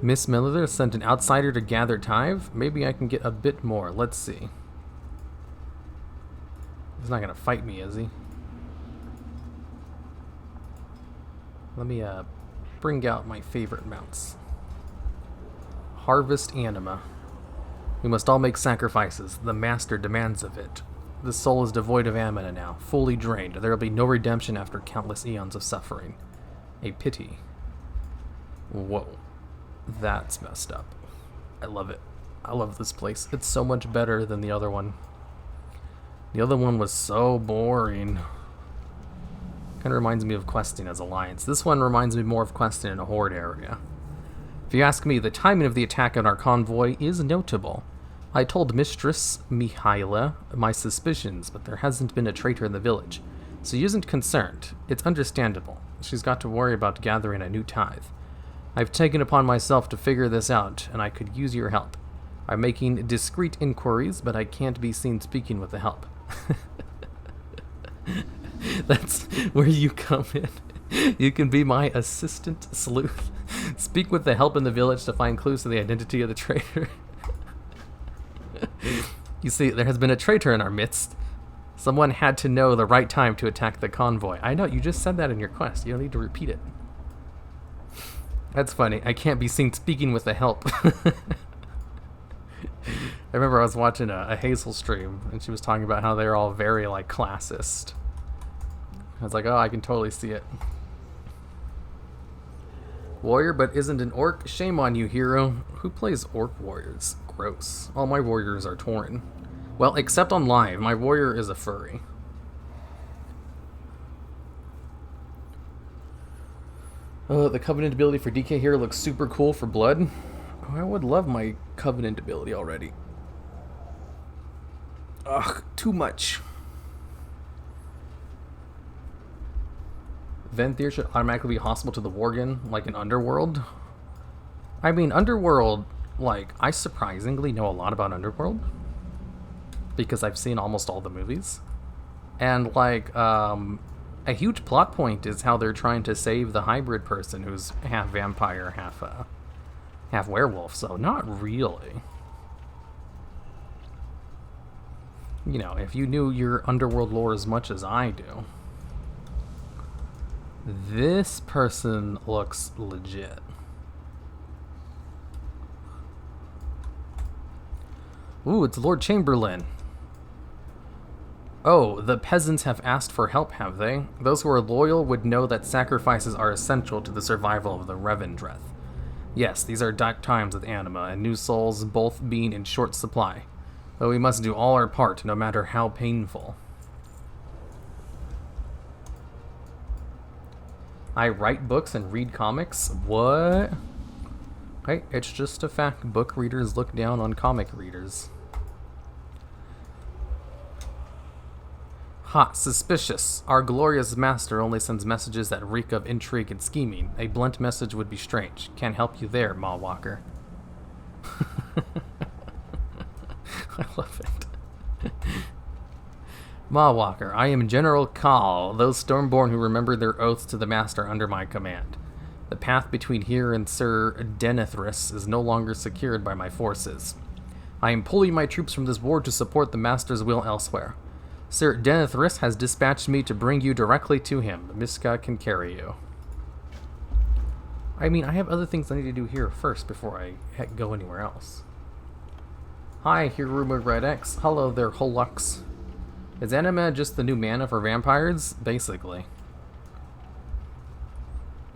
Miss Miller sent an outsider to gather tithe. Maybe I can get a bit more. Let's see. He's not gonna fight me, is he? Let me bring out my favorite mounts. Harvest anima. We must all make sacrifices. The master demands of it. The soul is devoid of amina now, fully drained. There will be no redemption after countless eons of suffering. A pity. Whoa. That's messed up. I love it. I love this place. It's so much better than the other one. The other one was so boring. Kind of reminds me of questing as Alliance. This one reminds me more of questing in a Horde area. If you ask me, the timing of the attack on our convoy is notable. I told Mistress Mihaila my suspicions, but there hasn't been a traitor in the village. She isn't concerned. It's understandable. She's got to worry about gathering a new tithe. I've taken upon myself to figure this out, and I could use your help. I'm making discreet inquiries, but I can't be seen speaking with the help. That's where you come in. You can be my assistant sleuth. Speak with the help in the village to find clues to the identity of the traitor. You see, there has been a traitor in our midst. Someone had to know the right time to attack the convoy. I know, you just said that in your quest. You don't need to repeat it. That's funny. I can't be seen speaking with the help. I remember I was watching a Hazel stream, and she was talking about how they're all very, like, classist. I was like, oh, I can totally see it. Warrior, but isn't an orc? Shame on you, hero. Who plays orc warriors? Gross. All my warriors are Tauren. Well, except on live. My warrior is a furry. The Covenant ability for DK here looks super cool for Blood. Oh, I would love my Covenant ability already. Ugh, too much. Venthyr should automatically be hostile to the Worgen, like in Underworld. I mean, Underworld, like, I surprisingly know a lot about Underworld. Because I've seen almost all the movies. And, like, a huge plot point is how they're trying to save the hybrid person who's half vampire, half werewolf. So, not really. You know, if you knew your Underworld lore as much as I do. This person looks legit. Ooh, it's Lord Chamberlain. Oh, the peasants have asked for help, have they? Those who are loyal would know that sacrifices are essential to the survival of the Revendreth. Yes, these are dark times with anima and new souls both being in short supply. But we must do all our part, no matter how painful. I write books and read comics? What? Hey, it's just a fact. Book readers look down on comic readers. Ha, suspicious. Our glorious master only sends messages that reek of intrigue and scheming. A blunt message would be strange. Can't help you there, Ma Walker. I love it. Ma Walker, I am General Kahl, those Stormborn who remember their oaths to the Master under my command. The path between here and Sir Denethris is no longer secured by my forces. I am pulling my troops from this war to support the Master's will elsewhere. Sir Denethris has dispatched me to bring you directly to him. Miska can carry you. I mean, I have other things I need to do here first before I go anywhere else. Hi, Hiruma Red X. Hello there, Holux. Is anima just the new mana for vampires? Basically.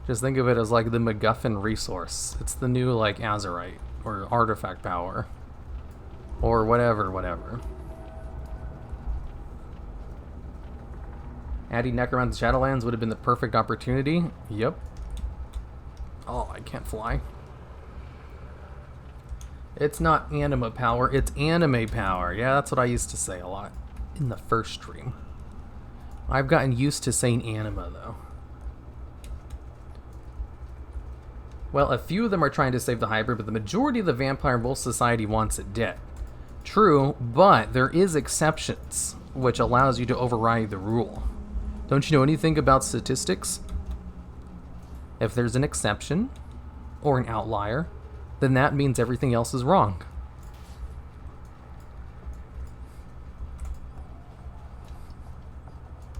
Just think of it as like the MacGuffin resource. It's the new like Azerite or artifact power. Or whatever. Adding Necromancer Shadowlands would have been the perfect opportunity. Yep. Oh, I can't fly. It's not anima power, it's anime power. Yeah, that's what I used to say a lot in the first stream. I've gotten used to saying anima, though. Well, a few of them are trying to save the hybrid, but the majority of the vampire wolf society wants it dead. True, but there is exceptions, which allows you to override the rule. Don't you know anything about statistics? If there's an exception, or an outlier, then that means everything else is wrong.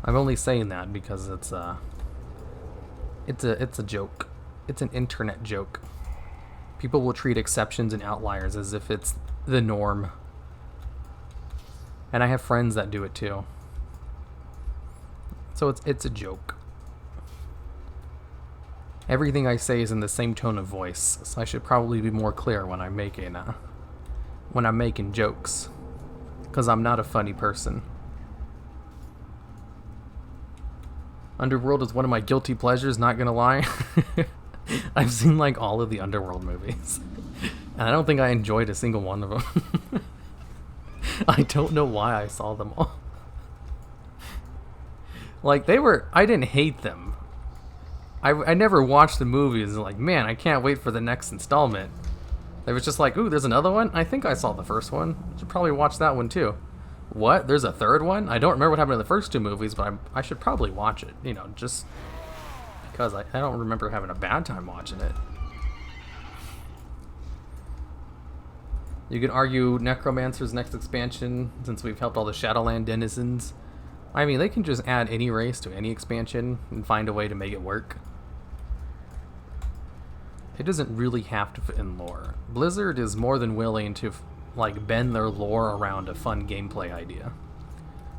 I'm only saying that because it's a joke. It's an internet joke. People will treat exceptions and outliers as if it's the norm. And I have friends that do it too. So it's a joke. Everything I say is in the same tone of voice, so I should probably be more clear when I'm making jokes, because I'm not a funny person. Underworld is one of my guilty pleasures, not gonna lie. I've seen like all of the Underworld movies, and I don't think I enjoyed a single one of them. I don't know why I saw them all. Like I didn't hate them. I never watched the movies and like, man, I can't wait for the next installment. It was just like, ooh, there's another one? I think I saw the first one. Should probably watch that one too. What? There's a third one? I don't remember what happened in the first two movies, but I should probably watch it, you know, just because I don't remember having a bad time watching it. You could argue Necromancer's next expansion, since we've helped all the Shadowland denizens. I mean, they can just add any race to any expansion and find a way to make it work. It doesn't really have to fit in lore. Blizzard is more than willing to like bend their lore around a fun gameplay idea,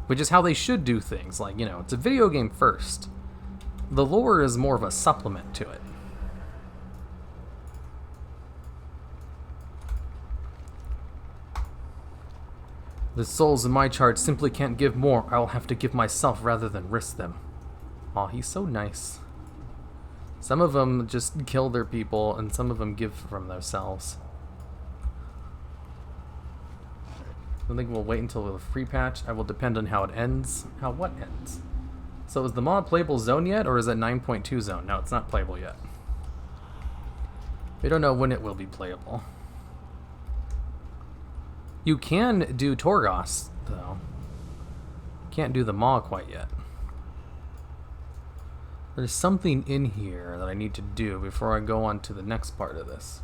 which is how they should do things. Like, you know, it's a video game first. The lore is more of a supplement to it. The souls in my chart simply can't give more. I'll have to give myself rather than risk them. Aw, he's so nice. Some of them just kill their people, and some of them give from themselves. I think we'll wait until the free patch. I will depend on how it ends. How what ends? So is the mod playable zone yet, or is it 9.2 zone? No, it's not playable yet. We don't know when it will be playable. You can do Torghast, though. Can't do the Maw quite yet. There's something in here that I need to do before I go on to the next part of this.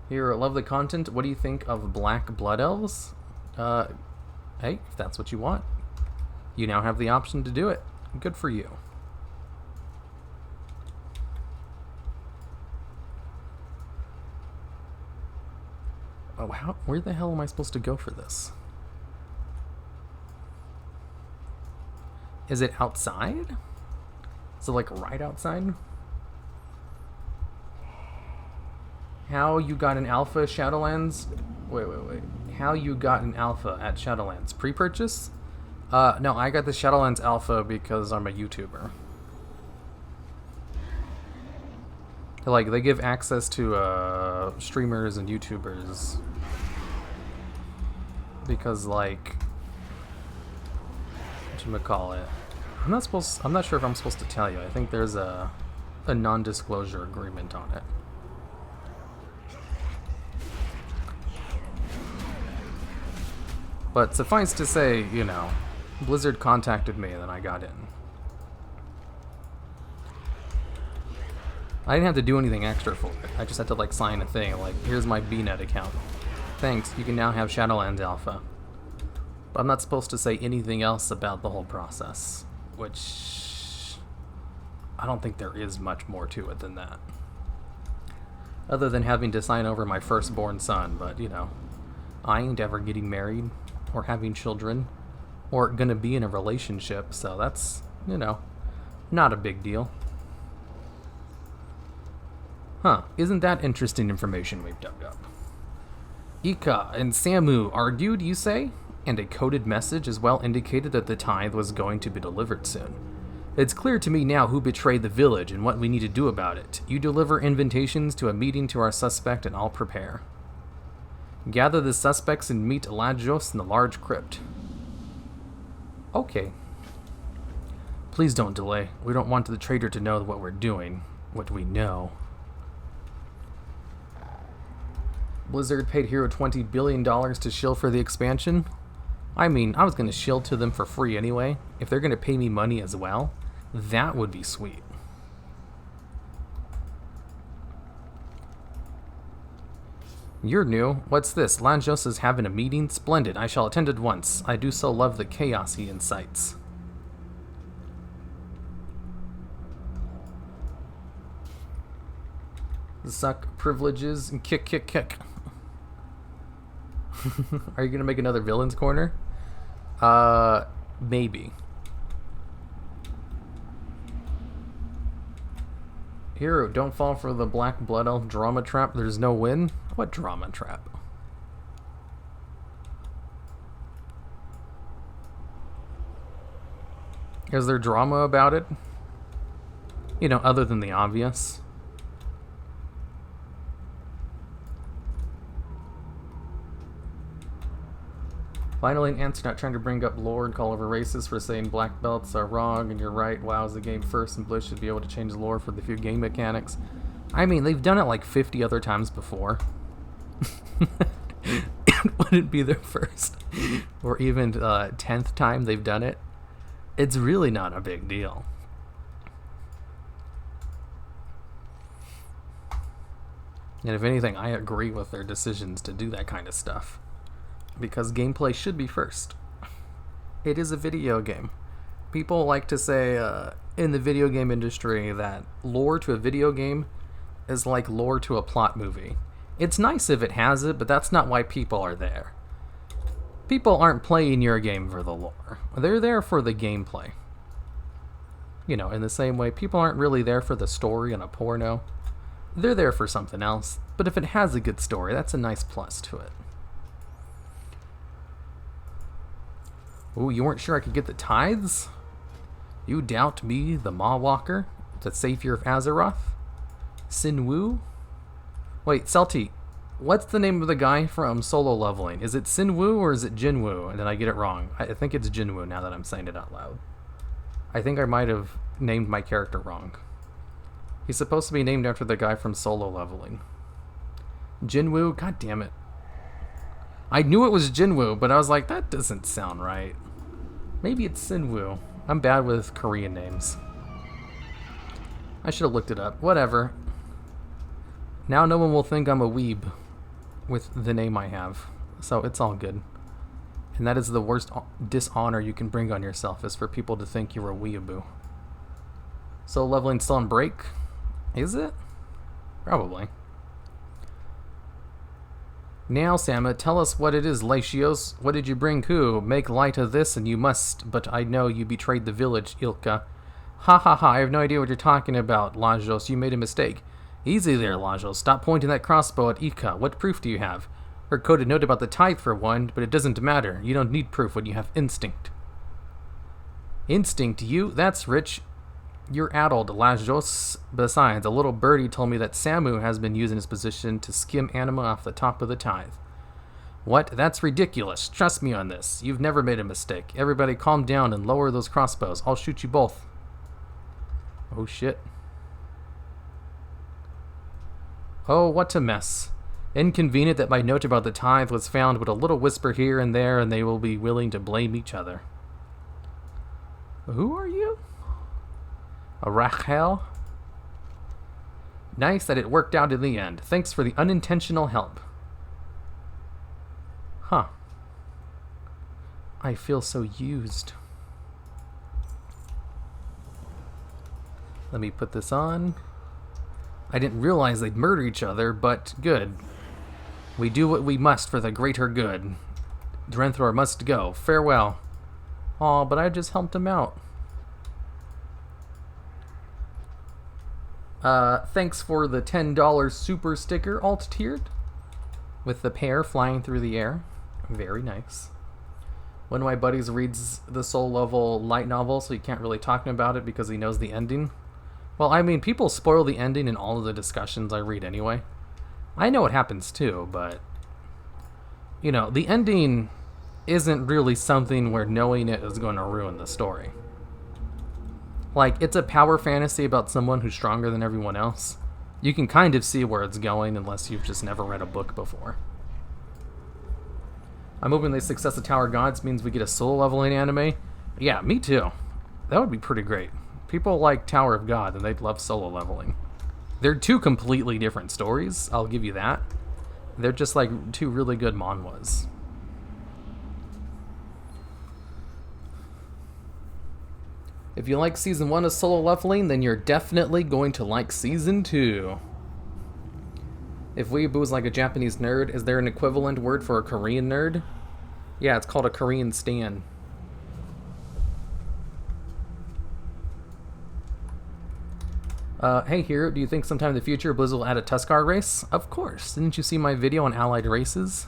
Here, lovely content. What do you think of Black Blood Elves? Hey, if that's what you want, you now have the option to do it. Good for you. Oh, where the hell am I supposed to go for this? Is it outside? Is it like right outside? How you got an alpha Shadowlands? Wait. How you got an alpha at Shadowlands? Pre-purchase? No, I got the Shadowlands alpha because I'm a YouTuber. Like, they give access to streamers and YouTubers because, like, whatchamacallit? I'm not sure if I'm supposed to tell you. I think there's a non-disclosure agreement on it. But suffice to say, you know, Blizzard contacted me and then I got in. I didn't have to do anything extra for it. I just had to, like, sign a thing, like, here's my BNet account. Thanks, you can now have Shadowlands Alpha. But I'm not supposed to say anything else about the whole process, which I don't think there is much more to it than that. Other than having to sign over my firstborn son, but, you know, I ain't ever getting married or having children or gonna be in a relationship, so that's, you know, not a big deal. Huh, isn't that interesting information we've dug up? Ika and Samu argued, you say? And a coded message as well indicated that the tithe was going to be delivered soon. It's clear to me now who betrayed the village and what we need to do about it. You deliver invitations to a meeting to our suspect and I'll prepare. Gather the suspects and meet Lajos in the large crypt. Okay. Please don't delay. We don't want the traitor to know what we're doing, what we know. Blizzard paid Hero $20 billion to shill for the expansion. I mean, I was going to shill to them for free anyway. If they're going to pay me money as well, that would be sweet. You're new. What's this? Lanjos is having a meeting? Splendid. I shall attend at once. I do so love the chaos he incites. Suck privileges and kick. Are you gonna make another villain's corner? Maybe. Hero, don't fall for the Black Blood Elf drama trap. There's no win. What drama trap? Is there drama about it? You know, other than the obvious. Finally, an answer, not trying to bring up lore and call over racists for saying black belts are wrong, and you're right, WoW's the game first, and Bliss should be able to change lore for the few game mechanics. I mean, they've done it like 50 other times before. It wouldn't be their first, or even 10th time they've done it. It's really not a big deal. And if anything, I agree with their decisions to do that kind of stuff. Because gameplay should be first. It is a video game. People like to say in the video game industry that lore to a video game is like lore to a plot movie. It's nice if it has it, but that's not why people are there. People aren't playing your game for the lore. They're there for the gameplay. You know, in the same way, people aren't really there for the story in a porno. They're there for something else. But if it has a good story, that's a nice plus to it. Ooh, you weren't sure I could get the tithes? You doubt me, the Maw Walker, the savior of Azeroth? Sinwu? Wait, Celti, What's the name of the guy from Solo Leveling? Is it Sinwoo or is it Jinwoo? And then I get it wrong. I think it's Jinwoo now that I'm saying it out loud. I think I might have named my character wrong. He's supposed to be named after the guy from Solo Leveling. Jinwoo? God damn it. I knew it was Jinwoo, but I was like, that doesn't sound right. Maybe it's Sinwoo. I'm bad with Korean names. I should have looked it up. Whatever. Now no one will think I'm a weeb with the name I have. So it's all good. And that is the worst dishonor you can bring on yourself, is for people to think you're a weeaboo. So leveling still on break? Is it? Probably. Now, Sama, tell us what it is, Latios. What did you bring who? Make light of this and you must, but I know you betrayed the village, Ilka. Ha ha ha, I have no idea what you're talking about, Lajos. You made a mistake. Easy there, Lajos. Stop pointing that crossbow at Ika. What proof do you have? Her coded note about the tithe for one, but it doesn't matter. You don't need proof when you have instinct. Instinct, you? That's rich. You're addled, Lajos. Besides, a little birdie told me that Samu has been using his position to skim anima off the top of the tithe. What? That's ridiculous. Trust me on this. You've never made a mistake. Everybody calm down and lower those crossbows. I'll shoot you both. Oh shit. Oh, what a mess. Inconvenient that my note about the tithe was found with a little whisper here and there, and they will be willing to blame each other. Who are you? A Rachel? Nice that it worked out in the end. Thanks for the unintentional help. Huh. I feel so used. Let me put this on. I didn't realize they'd murder each other, but good. We do what we must for the greater good. Drenthor must go. Farewell. Aw, but I just helped him out. Thanks for the $10 super sticker, alt-tiered. With the pear flying through the air. Very nice. One of my buddies reads the soul level light novel, so he can't really talk about it because he knows the ending. Well, I mean, people spoil the ending in all of the discussions I read anyway. I know what happens too, but, you know, the ending isn't really something where knowing it is going to ruin the story. Like, it's a power fantasy about someone who's stronger than everyone else. You can kind of see where it's going unless you've just never read a book before. I'm hoping the success of Tower Gods means we get a soul leveling anime. Yeah, me too. That would be pretty great. People like Tower of God, and they'd love solo leveling. They're two completely different stories, I'll give you that. They're just like two really good manhwas. If you like Season 1 of solo leveling, then you're definitely going to like Season 2. If weeaboo is like a Japanese nerd, is there an equivalent word for a Korean nerd? Yeah, it's called a Korean stan. Hey Hero, do you think sometime in the future Blizzard will add a Tuskar race? Of course. Didn't you see my video on allied races?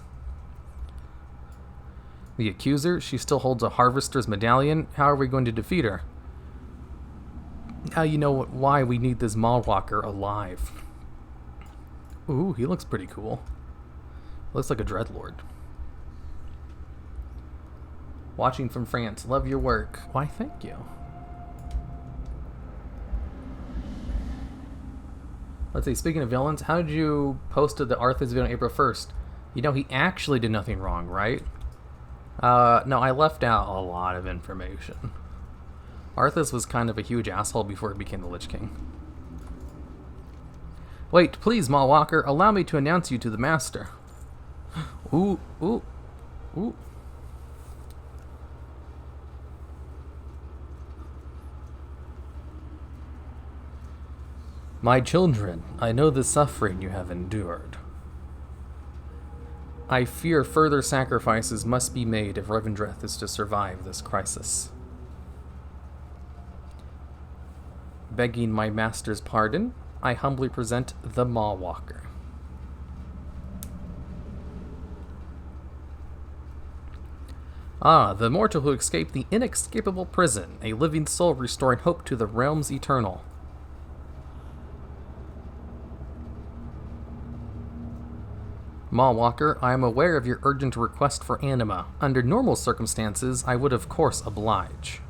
The Accuser, she still holds a Harvester's medallion. How are we going to defeat her? Now you know why we need this Mallwalker alive. Ooh, he looks pretty cool. Looks like a Dreadlord. Watching from France. Love your work. Why, thank you. Let's see, speaking of villains, how did you posted the Arthas video on April 1st? You know, he actually did nothing wrong, right? No, I left out a lot of information. Arthas was kind of a huge asshole before he became the Lich King. Wait, please, Mallwalker, allow me to announce you to the Master. Ooh, ooh, ooh. My children, I know the suffering you have endured. I fear further sacrifices must be made if Revendreth is to survive this crisis. Begging my master's pardon, I humbly present the Mallwalker. Ah, the mortal who escaped the inescapable prison, a living soul restoring hope to the realms eternal. Mawwalker, I am aware of your urgent request for anima. Under normal circumstances, I would of course oblige.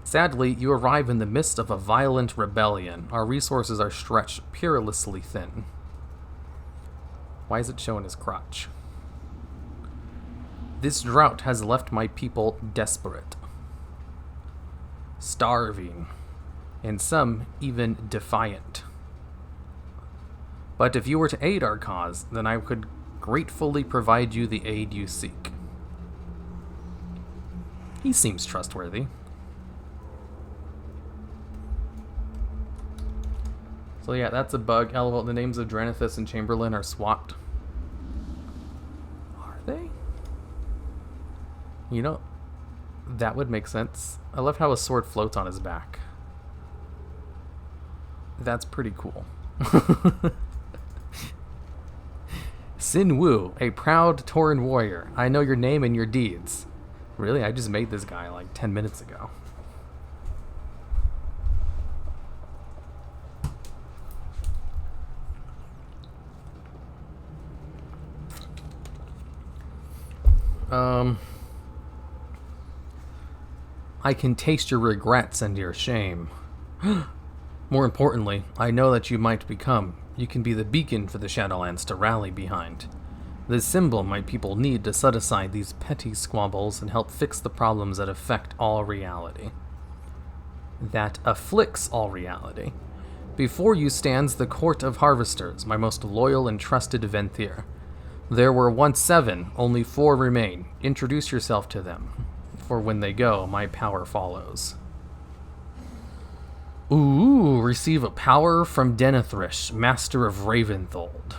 Sadly, you arrive in the midst of a violent rebellion. Our resources are stretched perilously thin. Why is it showing his crotch? This drought has left my people desperate, starving, and some even defiant. But if you were to aid our cause, then I could gratefully provide you the aid you seek. He seems trustworthy. So yeah, that's a bug. LOL, the names of Dranithus and Chamberlain are swapped. Are they? You know, that would make sense. I love how a sword floats on his back. That's pretty cool. Sin Wu, a proud Tauren warrior. I know your name and your deeds. Really? I just made this guy like 10 minutes ago. I can taste your regrets and your shame. More importantly, I know that you might become. You can be the beacon for the Shadowlands to rally behind. This symbol my people need to set aside these petty squabbles and help fix the problems that affect all reality. That afflicts all reality. Before you stands the Court of Harvesters, my most loyal and trusted Venthyr. There were once 7, only 4 remain. Introduce yourself to them, for when they go, my power follows. Ooh, receive a power from Denethrish, Master of Raventhold.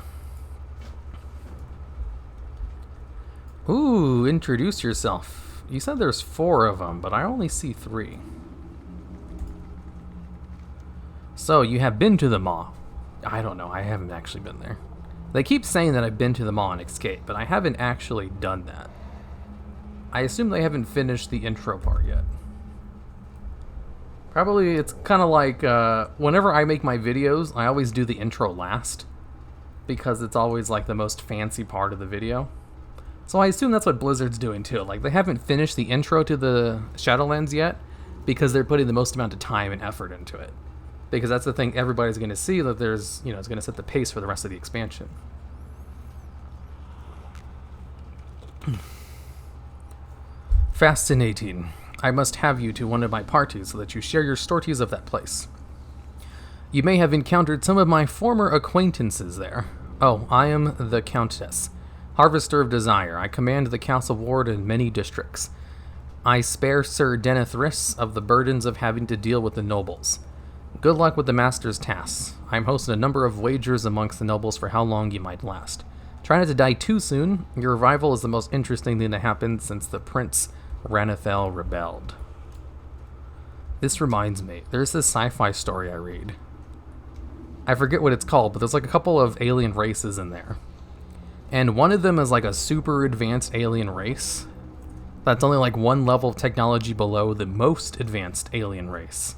Ooh, introduce yourself. You said there's 4 of them, but I only see 3. So, you have been to the Maw. I don't know, I haven't actually been there. They keep saying that I've been to the Maw and escaped, but I haven't actually done that. I assume they haven't finished the intro part yet. Probably it's kind of like, whenever I make my videos, I always do the intro last. Because it's always like the most fancy part of the video. So I assume that's what Blizzard's doing too. Like, they haven't finished the intro to the Shadowlands yet, because they're putting the most amount of time and effort into it. Because that's the thing everybody's going to see, that there's, you know, it's going to set the pace for the rest of the expansion. Fascinating. I must have you to one of my parties so that you share your stories of that place. You may have encountered some of my former acquaintances there. Oh, I am the Countess, Harvester of Desire. I command the Castle Ward in many districts. I spare Sir Denethriss of the burdens of having to deal with the nobles. Good luck with the Master's tasks. I'm hosting a number of wagers amongst the nobles for how long you might last. Try not to die too soon. Your arrival is the most interesting thing that happened since the Prince Ranethel rebelled. This reminds me, there's this sci-fi story I read. I forget what it's called, but there's like a couple of alien races in there. And one of them is like a super advanced alien race that's only like 1 level of technology below the most advanced alien race.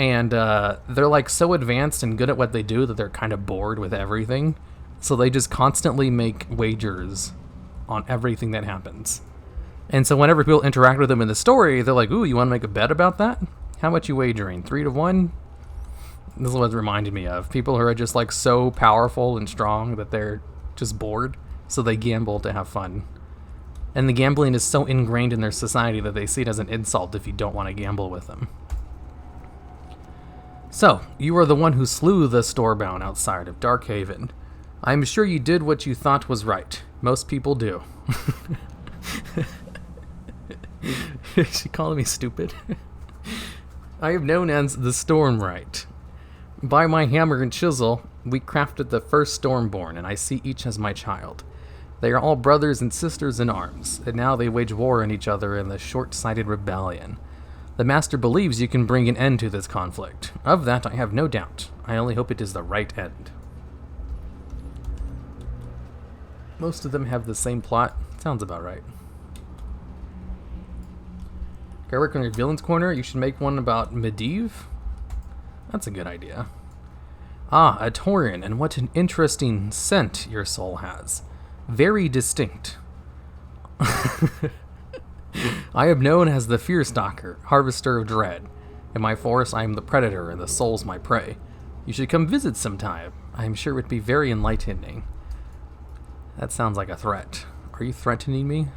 And they're like so advanced and good at what they do that they're kind of bored with everything. So they just constantly make wagers on everything that happens. And so whenever people interact with them in the story, they're like, ooh, you want to make a bet about that? How much you wagering? 3 to 1? This is what it reminded me of. People who are just like so powerful and strong that they're just bored. So they gamble to have fun. And the gambling is so ingrained in their society that they see it as an insult if you don't want to gamble with them. So, you are the one who slew the Storebound outside of Darkhaven. I'm sure you did what you thought was right. Most people do. Is she calling me stupid? I am known as the Stormwright. By my hammer and chisel, we crafted the first Stormborn, and I see each as my child. They are all brothers and sisters in arms, and now they wage war on each other in the short-sighted rebellion. The Master believes you can bring an end to this conflict. Of that, I have no doubt. I only hope it is the right end. Most of them have the same plot. Sounds about right. Gotta work on your villain's corner. You should make one about Medivh. That's a good idea. Ah, a Tauren, and what an interesting scent your soul has. Very distinct. I am known as the Fear Stalker, Harvester of Dread. In my forest, I am the predator, and the soul's my prey. You should come visit sometime. I am sure it would be very enlightening. That sounds like a threat. Are you threatening me?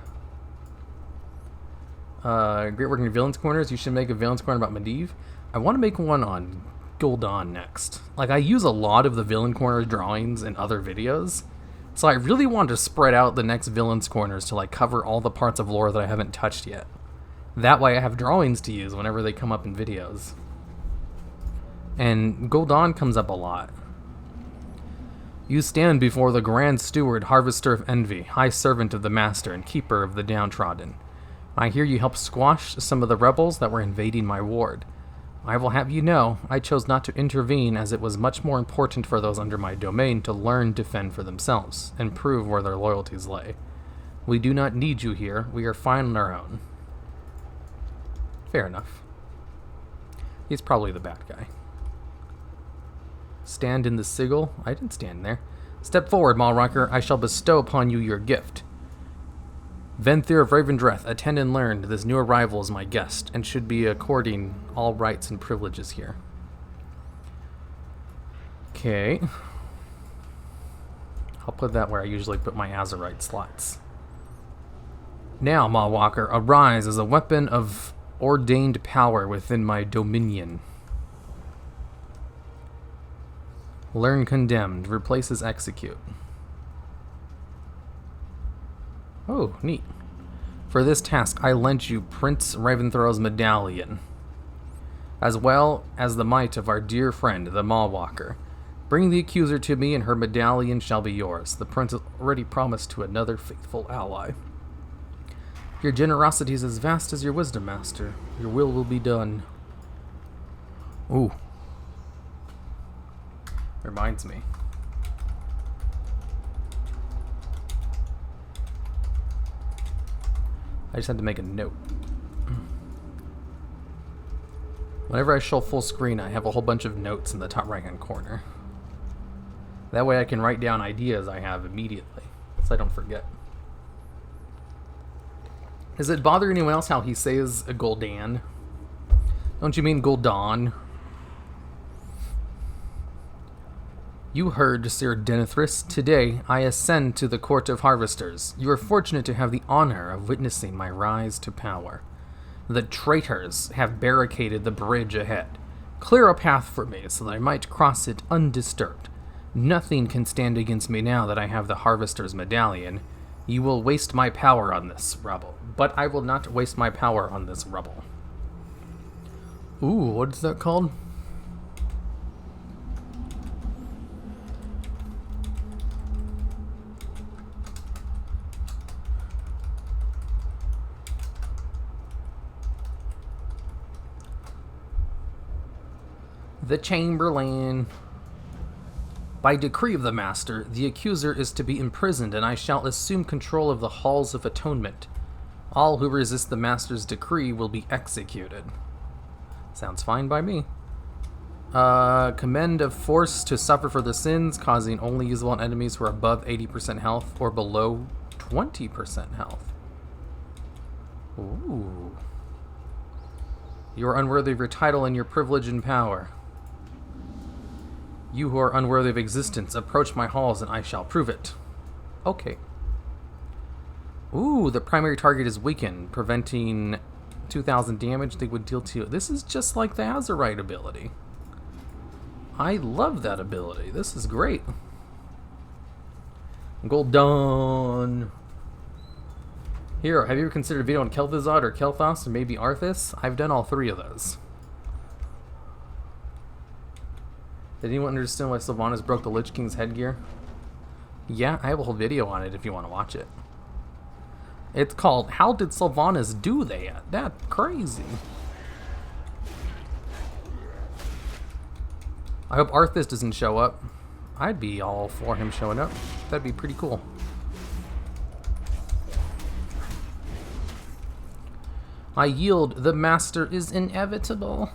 Great work in your Villains Corners. You should make a Villains Corner about Medivh. I want to make one on Gul'dan next. Like, I use a lot of the Villain Corner drawings in other videos, so I really want to spread out the next Villains Corners to, like, cover all the parts of lore that I haven't touched yet. That way I have drawings to use whenever they come up in videos. And Gul'dan comes up a lot. You stand before the Grand Steward, Harvester of Envy, High Servant of the Master, and Keeper of the Downtrodden. I hear you helped squash some of the rebels that were invading my ward. I will have you know, I chose not to intervene as it was much more important for those under my domain to learn to fend for themselves, and prove where their loyalties lay. We do not need you here, we are fine on our own. Fair enough. He's probably the bad guy. Stand in the sigil? I didn't stand there. Step forward, Malrocker, I shall bestow upon you your gift. Venthir of Ravendreth, attend and learn. This new arrival is my guest, and should be according all rights and privileges here. Okay. I'll put that where I usually put my Azerite slots. Now, Malwalker, arise as a weapon of ordained power within my dominion. Learn condemned, replaces execute. Oh, neat. For this task, I lent you Prince Raventhrow's medallion, as well as the might of our dear friend, the Mawwalker. Bring the accuser to me, and her medallion shall be yours. The prince has already promised to another faithful ally. Your generosity is as vast as your wisdom, master. Your will be done. Ooh. Reminds me. I just had to make a note. Whenever I show full screen, I have a whole bunch of notes in the top right-hand corner. That way I can write down ideas I have immediately, so I don't forget. Does it bother anyone else how he says Gul'dan? Don't you mean Gul'dan? You heard, Sir Denethris. Today, I ascend to the Court of Harvesters. You are fortunate to have the honor of witnessing my rise to power. The traitors have barricaded the bridge ahead. Clear a path for me so that I might cross it undisturbed. Nothing can stand against me now that I have the Harvester's medallion. You will waste my power on this rebel, but I will not waste my power on this rebel. Ooh, what is that called? The Chamberlain. By decree of the Master, the accuser is to be imprisoned, and I shall assume control of the Halls of Atonement. All who resist the Master's decree will be executed. Sounds fine by me. Commend of force to suffer for the sins, causing only usable on enemies who are above 80% health or below 20% health. Ooh. You are unworthy of your title and your privilege and power. You who are unworthy of existence, approach my halls and I shall prove it. Okay. Ooh, the primary target is weakened, preventing 2,000 damage they would deal to you. This is just like the Azerite ability. I love that ability. This is great. Gul'dan. Hero, have you ever considered a video on Kel'Thuzad or Kel'Thas or maybe Arthas? I've done all three of those. Did anyone understand why Sylvanas broke the Lich King's headgear? Yeah, I have a whole video on it if you want to watch it. It's called, How Did Sylvanas Do That? That's crazy. I hope Arthas doesn't show up. I'd be all for him showing up. That'd be pretty cool. I yield. The Master is inevitable.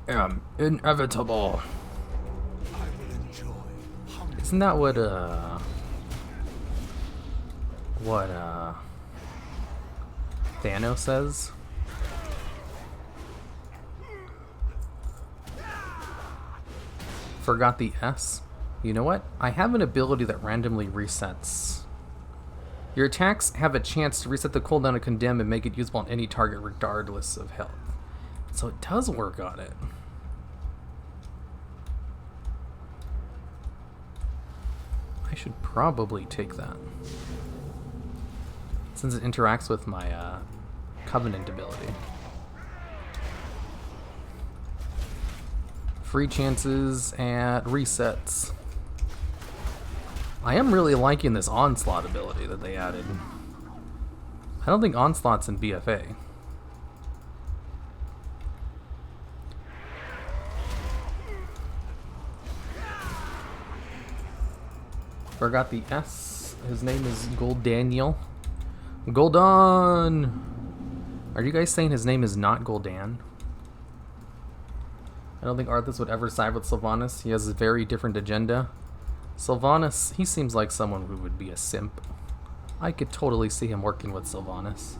am inevitable. I will enjoy hunger. Isn't that what Thanos says? Forgot the S. You know what? I have an ability that randomly resets. Your attacks have a chance to reset the cooldown of Condemn and make it usable on any target regardless of health. So it does work on it. I should probably take that. Since it interacts with my Covenant ability. Free chances at resets. I am really liking this Onslaught ability that they added. I don't think Onslaught's in BFA. Forgot the S. His name is Gold Daniel. Goldon! Are you guys saying his name is not Goldan? I don't think Arthas would ever side with Sylvanas. He has a very different agenda. Sylvanas, he seems like someone who would be a simp. I could totally see him working with Sylvanas.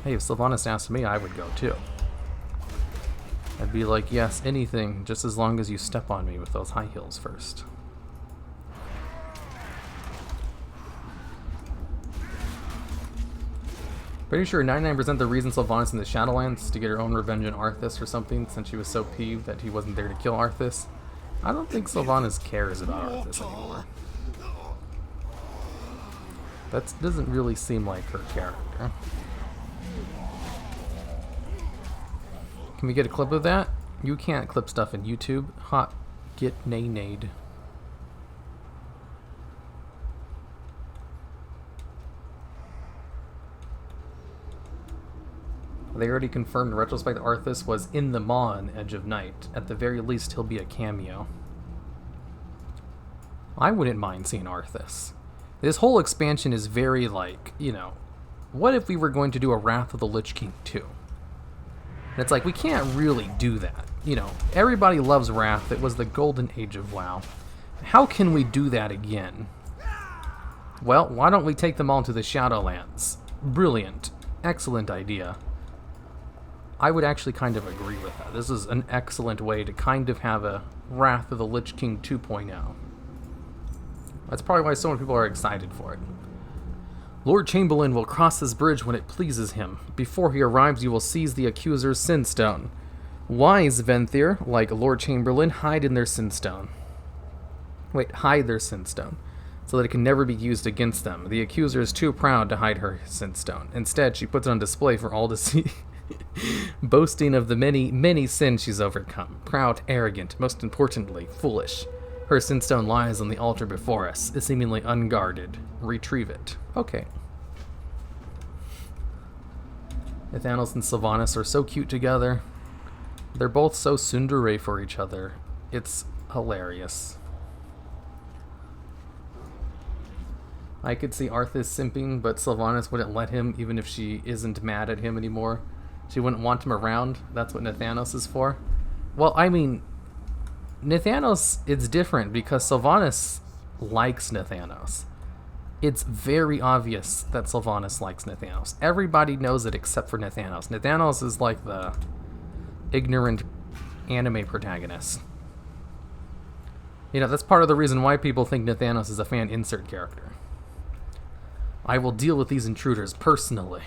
Hey, if Sylvanas asked me, I would go too. I'd be like, yes, anything, just as long as you step on me with those high heels first. Pretty sure 99% the reason Sylvanas in the Shadowlands is to get her own revenge on Arthas or something, since she was so peeved that he wasn't there to kill Arthas. I don't think Sylvanas cares about Arthas anymore. That doesn't really seem like her character. Can we get a clip of that? You can't clip stuff in YouTube. Hot. Get nay-nayed. They already confirmed in retrospect that Arthas was in the Maw in Edge of Night. At the very least, he'll be a cameo. I wouldn't mind seeing Arthas. This whole expansion is very like, you know, what if we were going to do a Wrath of the Lich King 2? And it's like, we can't really do that. You know, everybody loves Wrath. It was the golden age of WoW. How can we do that again? Well, why don't we take them all to the Shadowlands? Brilliant. Excellent idea. I would actually kind of agree with that. This is an excellent way to kind of have a Wrath of the Lich King 2.0. That's probably why so many people are excited for it. Lord Chamberlain will cross this bridge when it pleases him. Before he arrives, you will seize the accuser's Sinstone. Wise Venthyr, like Lord Chamberlain, hide in their Sinstone. Wait, hide their Sinstone, so that it can never be used against them. The accuser is too proud to hide her Sinstone. Instead, she puts it on display for all to see. Boasting of the many, many sins she's overcome. Proud, arrogant, most importantly, foolish. Her Sinstone lies on the altar before us, seemingly unguarded. Retrieve it. Okay. Nathanos and Sylvanas are so cute together. They're both so tsundere for each other. It's hilarious. I could see Arthas simping, but Sylvanas wouldn't let him even if she isn't mad at him anymore. She wouldn't want him around. That's what Nathanos is for. Well, I mean, Nathanos, it's different because Sylvanas likes Nathanos. It's very obvious that Sylvanas likes Nathanos. Everybody knows it except for Nathanos. Nathanos is like the ignorant anime protagonist. You know, that's part of the reason why people think Nathanos is a fan insert character. I will deal with these intruders personally.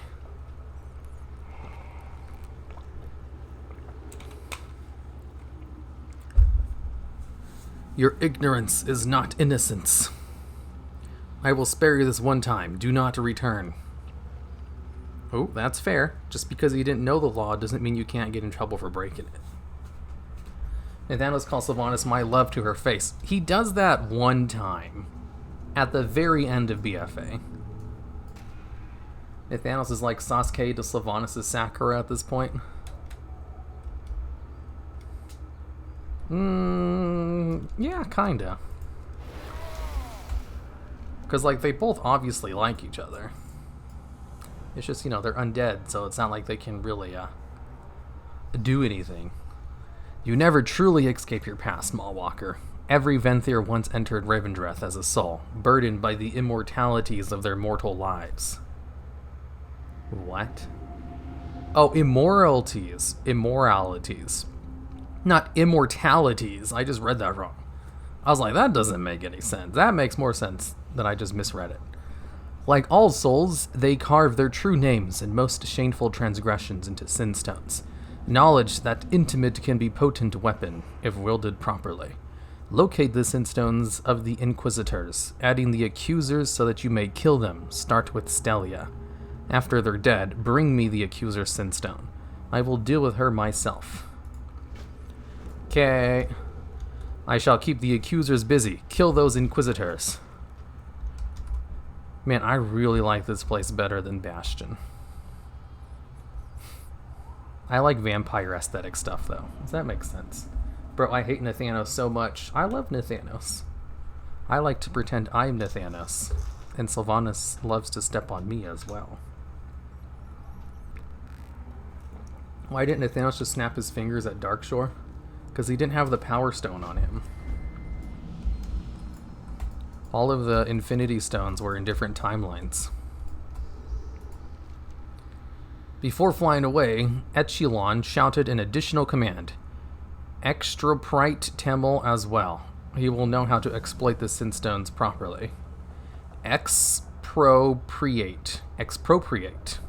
Your ignorance is not innocence. I will spare you this one time. Do not return. Oh, that's fair. Just because you didn't know the law doesn't mean you can't get in trouble for breaking it. Nathanos calls Sylvanas my love to her face. He does that one time. At the very end of BFA. Nathanos is like Sasuke to Sylvanas' Sakura at this point. Yeah, kinda. Because, like, they both obviously like each other. It's just, you know, they're undead, so it's not like they can really, do anything. You never truly escape your past, small walker. Every Venthyr once entered Ravendreth as a soul, burdened by the immortalities of their mortal lives. What? Oh, immoralities. Immoralities. Not immortalities. I just read that wrong. I was like, that doesn't make any sense. That makes more sense than I just misread it. Like all souls, they carve their true names and most shameful transgressions into sin stones. Knowledge that intimate can be potent weapon, if wielded properly. Locate the sin stones of the Inquisitors, adding the accusers so that you may kill them. Start with Stelia. After they're dead, bring me the accuser's sin stone. I will deal with her myself. Okay. I shall keep the accusers busy. Kill those Inquisitors. Man, I really like this place better than Bastion. I like vampire aesthetic stuff, though. Does that make sense? Bro, I hate Nathanos so much. I love Nathanos. I like to pretend I'm Nathanos. And Sylvanas loves to step on me as well. Why didn't Nathanos just snap his fingers at Darkshore? Because he didn't have the Power Stone on him. All of the Infinity Stones were in different timelines. Before flying away, Echelon shouted an additional command. Extraprite Temel as well. He will know how to exploit the sin stones properly. Expropriate. Expropriate.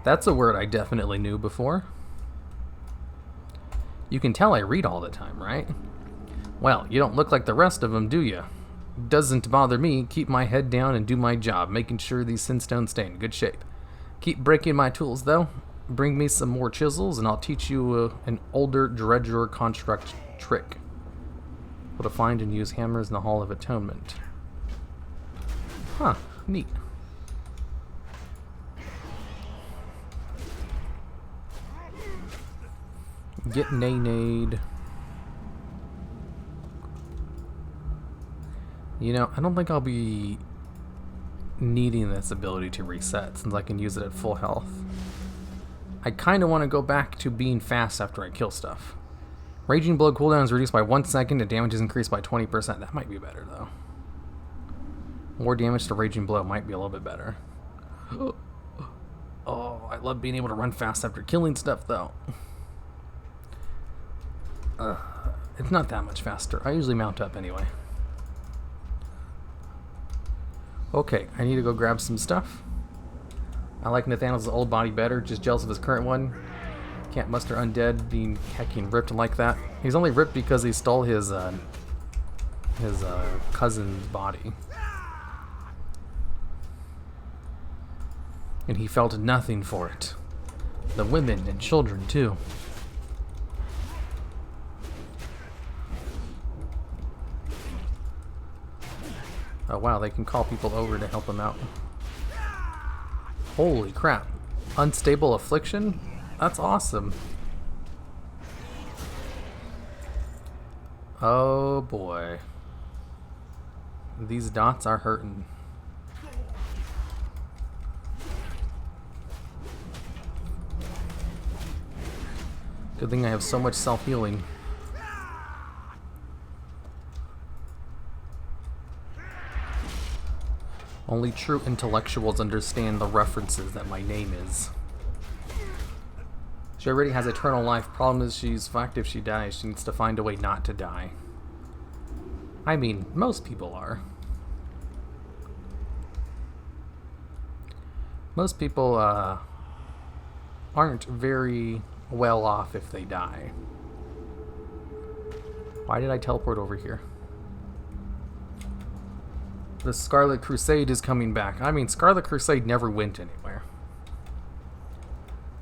That's a word I definitely knew before. You can tell I read all the time, right? Well, you don't look like the rest of them, do you? Doesn't bother me. Keep my head down and do my job, making sure these sin stones stay in good shape. Keep breaking my tools, though. Bring me some more chisels, and I'll teach you an older dredger construct trick. How to find and use hammers in the Hall of Atonement. Huh, neat. Get nay-nayed. You know, I don't think I'll be needing this ability to reset since I can use it at full health. I kind of want to go back to being fast after I kill stuff. Raging Blow cooldown is reduced by 1 second and damage is increased by 20%. That might be better, though. More damage to Raging Blow might be a little bit better. Oh, I love being able to run fast after killing stuff, though. It's not that much faster. I usually mount up anyway. Okay, I need to go grab some stuff. I like Nathanos' old body better, just jealous of his current one. Can't muster undead being hecking ripped like that. He's only ripped because he stole his cousin's body. And he felt nothing for it. The women and children, too. Oh wow, they can call people over to help them out. Holy crap. Unstable affliction? That's awesome. Oh boy. These dots are hurting. Good thing I have so much self-healing. Only true intellectuals understand the references that my name is. She already has eternal life. Problem is she's fucked if she dies. She needs to find a way not to die. I mean, most people are. Most people aren't very well off if they die. Why did I teleport over here? The Scarlet Crusade is coming back. I mean, Scarlet Crusade never went anywhere.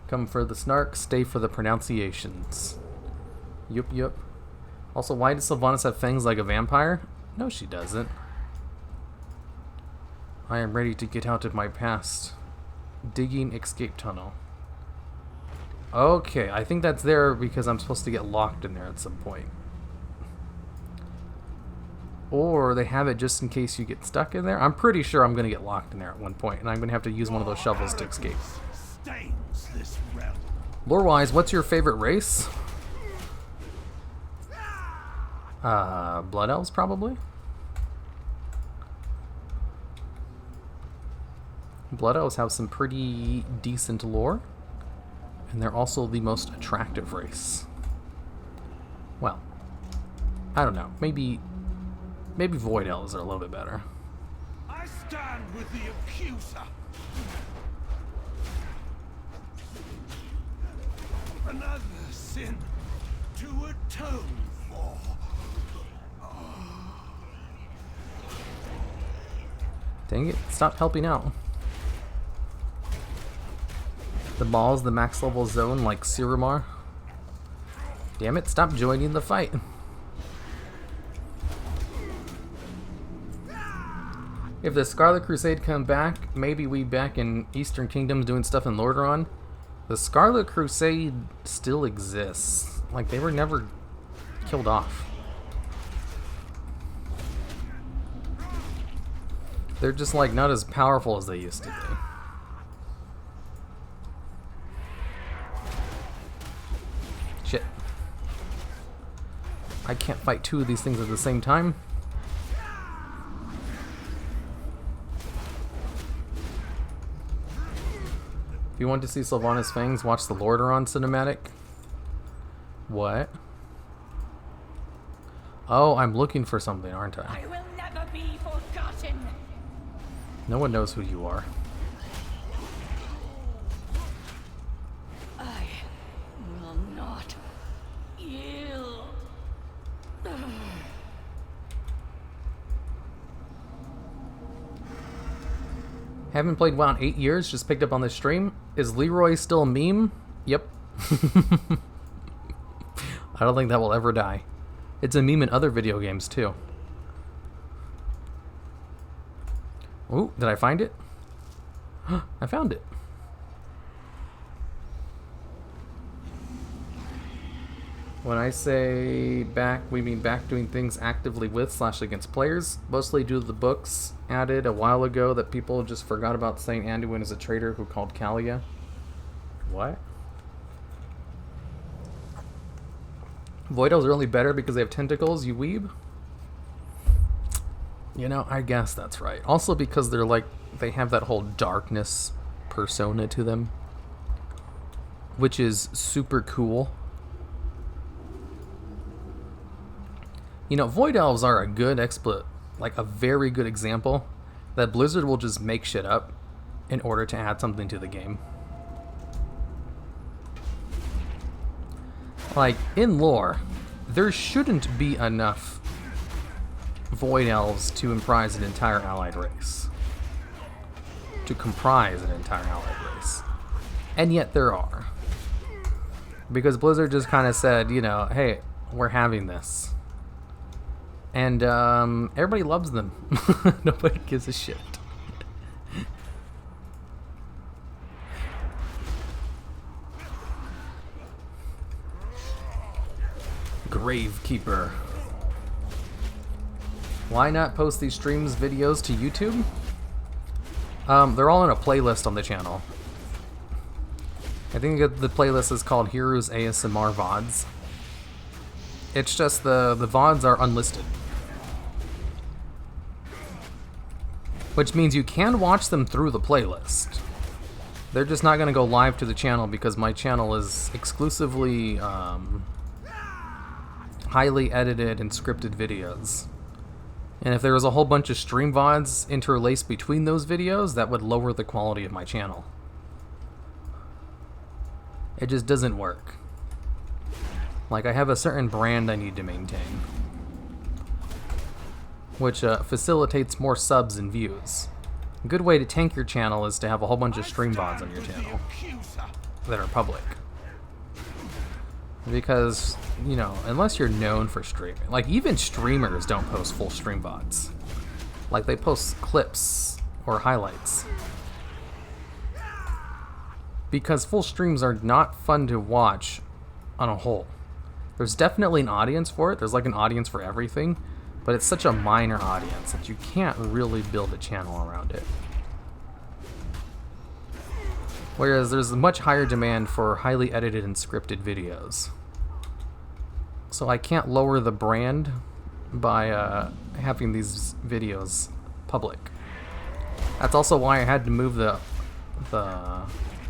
Come for the snark, stay for the pronunciations. Yup, yup. Also, why does Sylvanas have fangs like a vampire? No, she doesn't. I am ready to get out of my past. Digging escape tunnel. Okay, I think that's there because I'm supposed to get locked in there at some point. Or they have it just in case you get stuck in there. I'm pretty sure I'm going to get locked in there at one point, and I'm going to have to use one of those shovels to escape. Stains this realm. Lore-wise, what's your favorite race? Blood Elves, probably? Blood Elves have some pretty decent lore. And they're also the most attractive race. Well, I don't know. Maybe Void Elves are a little bit better. I stand with the accuser. Another sin to atone for. Dang it, stop helping out. The ball's the max level zone like Siramar. Damn it, stop joining the fight. If the Scarlet Crusade come back, maybe we back in Eastern Kingdoms doing stuff in Lordaeron. The Scarlet Crusade still exists. Like, they were never killed off. They're just, like, not as powerful as they used to be. Shit. I can't fight two of these things at the same time. If you want to see Sylvanas Fangs, watch the Lordaeron cinematic. What? Oh, I'm looking for something, aren't I? I will never be forgotten. No one knows who you are. I will not yield. Haven't played WoW in 8 years, just picked up on this stream. Is Leroy still a meme? Yep. I don't think that will ever die. It's a meme in other video games too. Ooh, did I find it? I found it. When I say back, we mean back doing things actively with / against players, mostly due to the books added a while ago that people just forgot about, saying Anduin is a traitor who called Kalia. What? Void Elves are only better because they have tentacles, you weeb? You know, I guess that's right. Also because they're like, they have that whole darkness persona to them, which is super cool. You know, Void Elves are a good like a very good example that Blizzard will just make shit up in order to add something to the game. Like, in lore, there shouldn't be enough Void Elves to comprise an entire allied race. And yet there are. Because Blizzard just kind of said, you know, hey, we're having this. And everybody loves them. Nobody gives a shit. Gravekeeper. Why not post these streams videos to YouTube? They're all in a playlist on the channel. I think the playlist is called Heroes ASMR VODs. It's just the VODs are unlisted. Which means you can watch them through the playlist. They're just not going to go live to the channel because my channel is exclusively highly edited and scripted videos. And if there was a whole bunch of stream VODs interlaced between those videos, that would lower the quality of my channel. It just doesn't work. Like, I have a certain brand I need to maintain, which facilitates more subs and views. A good way to tank your channel is to have a whole bunch of stream VODs on your channel that are public. Because, you know, unless you're known for streaming, like, even streamers don't post full stream VODs. Like, they post clips or highlights. Because full streams are not fun to watch on a whole. There's definitely an audience for it. There's like an audience for everything. But it's such a minor audience that you can't really build a channel around it. Whereas there's a much higher demand for highly edited and scripted videos. So I can't lower the brand by having these videos public. That's also why I had to move the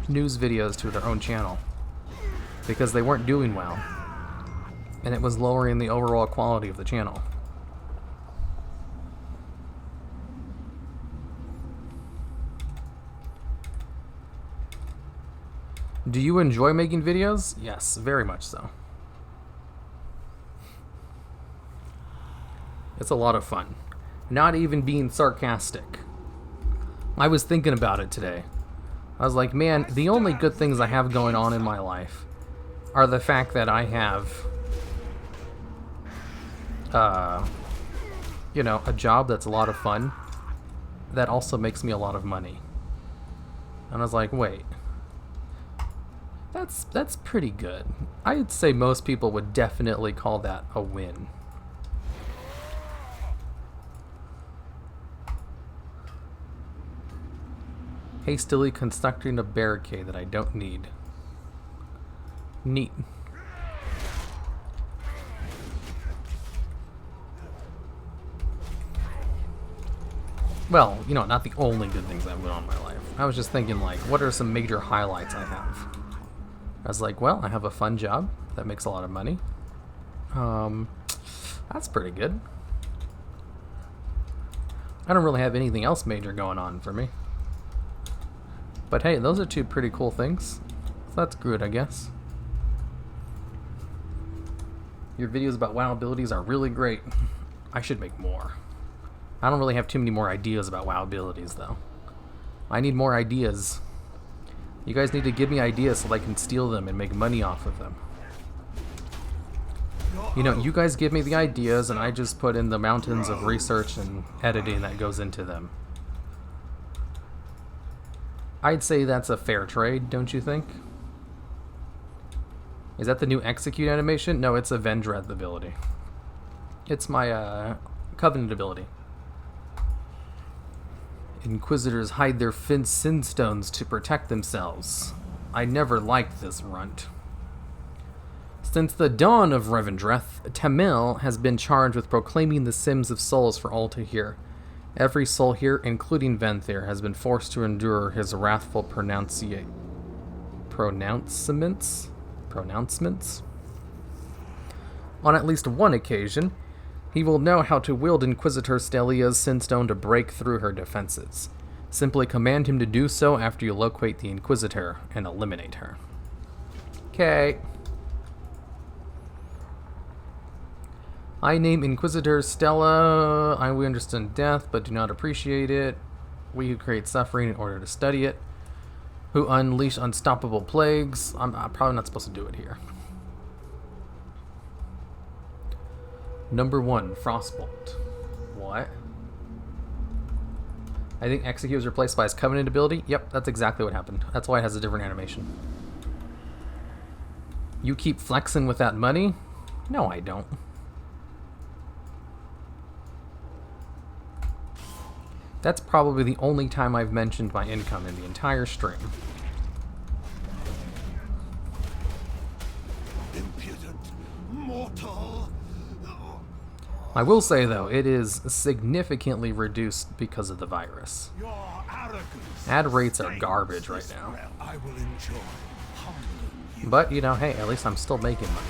news videos to their own channel, because they weren't doing well, and it was lowering the overall quality of the channel. Do you enjoy making videos? Yes, very much so. It's a lot of fun. Not even being sarcastic. I was thinking about it today. I was like, man, the only good things I have going on in my life are the fact that I have, you know, a job that's a lot of fun that also makes me a lot of money. And I was like, wait. That's pretty good. I'd say most people would definitely call that a win. Hastily constructing a barricade that I don't need. Neat. Well, you know, not the only good things I've done in my life. I was just thinking, like, what are some major highlights I have? I was like, well, I have a fun job that makes a lot of money. That's pretty good. I don't really have anything else major going on for me. But hey, those are two pretty cool things. So that's good, I guess. Your videos about WoW abilities are really great. I should make more. I don't really have too many more ideas about WoW abilities, though. I need more ideas. You guys need to give me ideas so I can steal them and make money off of them. You know, you guys give me the ideas and I just put in the mountains of research and editing that goes into them. I'd say that's a fair trade, don't you think? Is that the new execute animation? No, it's a Vendreath ability. It's my Covenant ability. Inquisitors hide their sin stones to protect themselves. I never liked this runt. Since the dawn of Revendreth, Tamil has been charged with proclaiming the sins of souls for all to hear. Every soul here, including Venthyr, has been forced to endure his wrathful pronouncements. On at least one occasion, he will know how to wield Inquisitor Stelia's Sinstone to break through her defenses. Simply command him to do so after you locate the Inquisitor and eliminate her. Okay. I name Inquisitor Stella. We understand death, but do not appreciate it. We who create suffering in order to study it. Who unleash unstoppable plagues. I'm probably not supposed to do it here. Number 1, Frostbolt. What? I think Execute was replaced by his Covenant ability. Yep, that's exactly what happened. That's why it has a different animation. You keep flexing with that money? No, I don't. That's probably the only time I've mentioned my income in the entire stream. Impudent mortal. I will say, though, it is significantly reduced because of the virus. Your arrogance. Ad rates are garbage right now. I will enjoy humbling you. But, you know, hey, at least I'm still making money.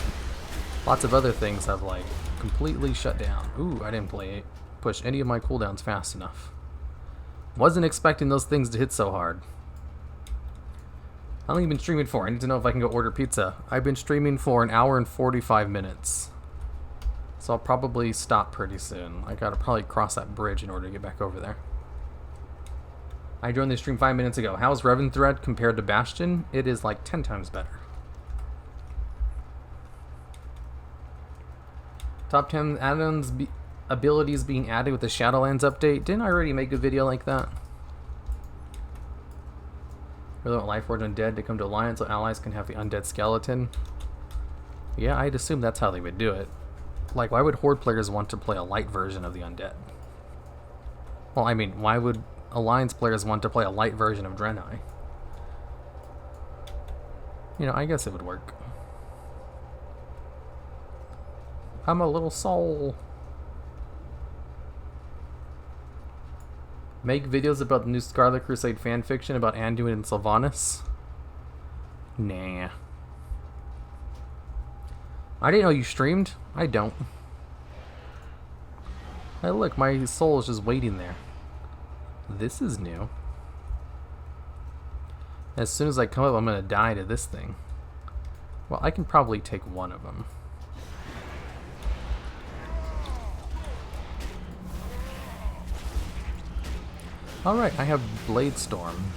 Lots of other things have, like, completely shut down. Ooh, I didn't push any of my cooldowns fast enough. Wasn't expecting those things to hit so hard. How long have you been streaming for? I need to know if I can go order pizza. I've been streaming for 1 hour and 45 minutes. So I'll probably stop pretty soon. I gotta probably cross that bridge in order to get back over there. I joined the stream 5 minutes ago. How's Revendreth compared to Bastion? It is like 10 times better. Top 10 add-ons abilities being added with the Shadowlands update. Didn't I already make a video like that? Really want Lifeforged Undead to come to Alliance so allies can have the undead skeleton. Yeah, I'd assume that's how they would do it. Like, why would Horde players want to play a light version of the undead? Well, I mean, why would Alliance players want to play a light version of Draenei? You know, I guess it would work. I'm a little soul. Make videos about the new Scarlet Crusade fanfiction about Anduin and Sylvanas? Nah. I didn't know you streamed. I don't. Hey, look, my soul is just waiting there. This is new. As soon as I come up, I'm gonna die to this thing. Well, I can probably take one of them. Alright, I have Blade Storm.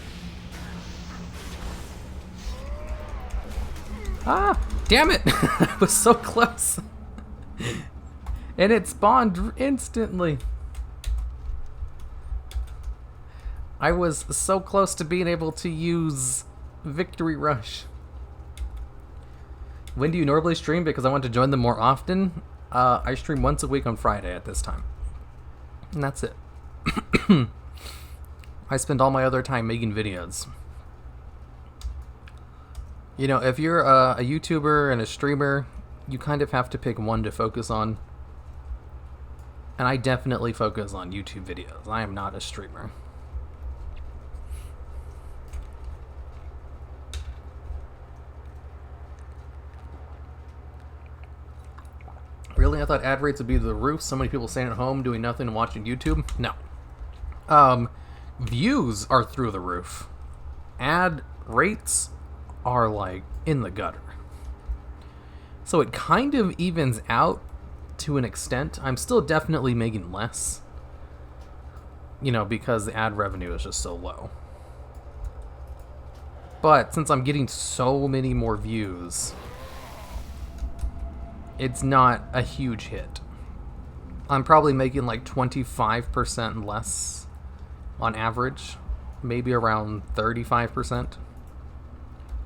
Ah! Damn it! I was so close! And it spawned instantly. I was so close to being able to use Victory Rush. When do you normally stream? Because I want to join them more often. I stream once a week on Friday at this time. And that's it. I spend all my other time making videos. You know, if you're a YouTuber and a streamer, you kind of have to pick one to focus on. And I definitely focus on YouTube videos. I am not a streamer. Really? I thought ad rates would be the roof. So many people staying at home doing nothing and watching YouTube. No. Views are through the roof. Ad rates are like in the gutter. So it kind of evens out to an extent. I'm still definitely making less. You know, because the ad revenue is just so low. But since I'm getting so many more views, it's not a huge hit. I'm probably making like 25% less on average, maybe around 35%.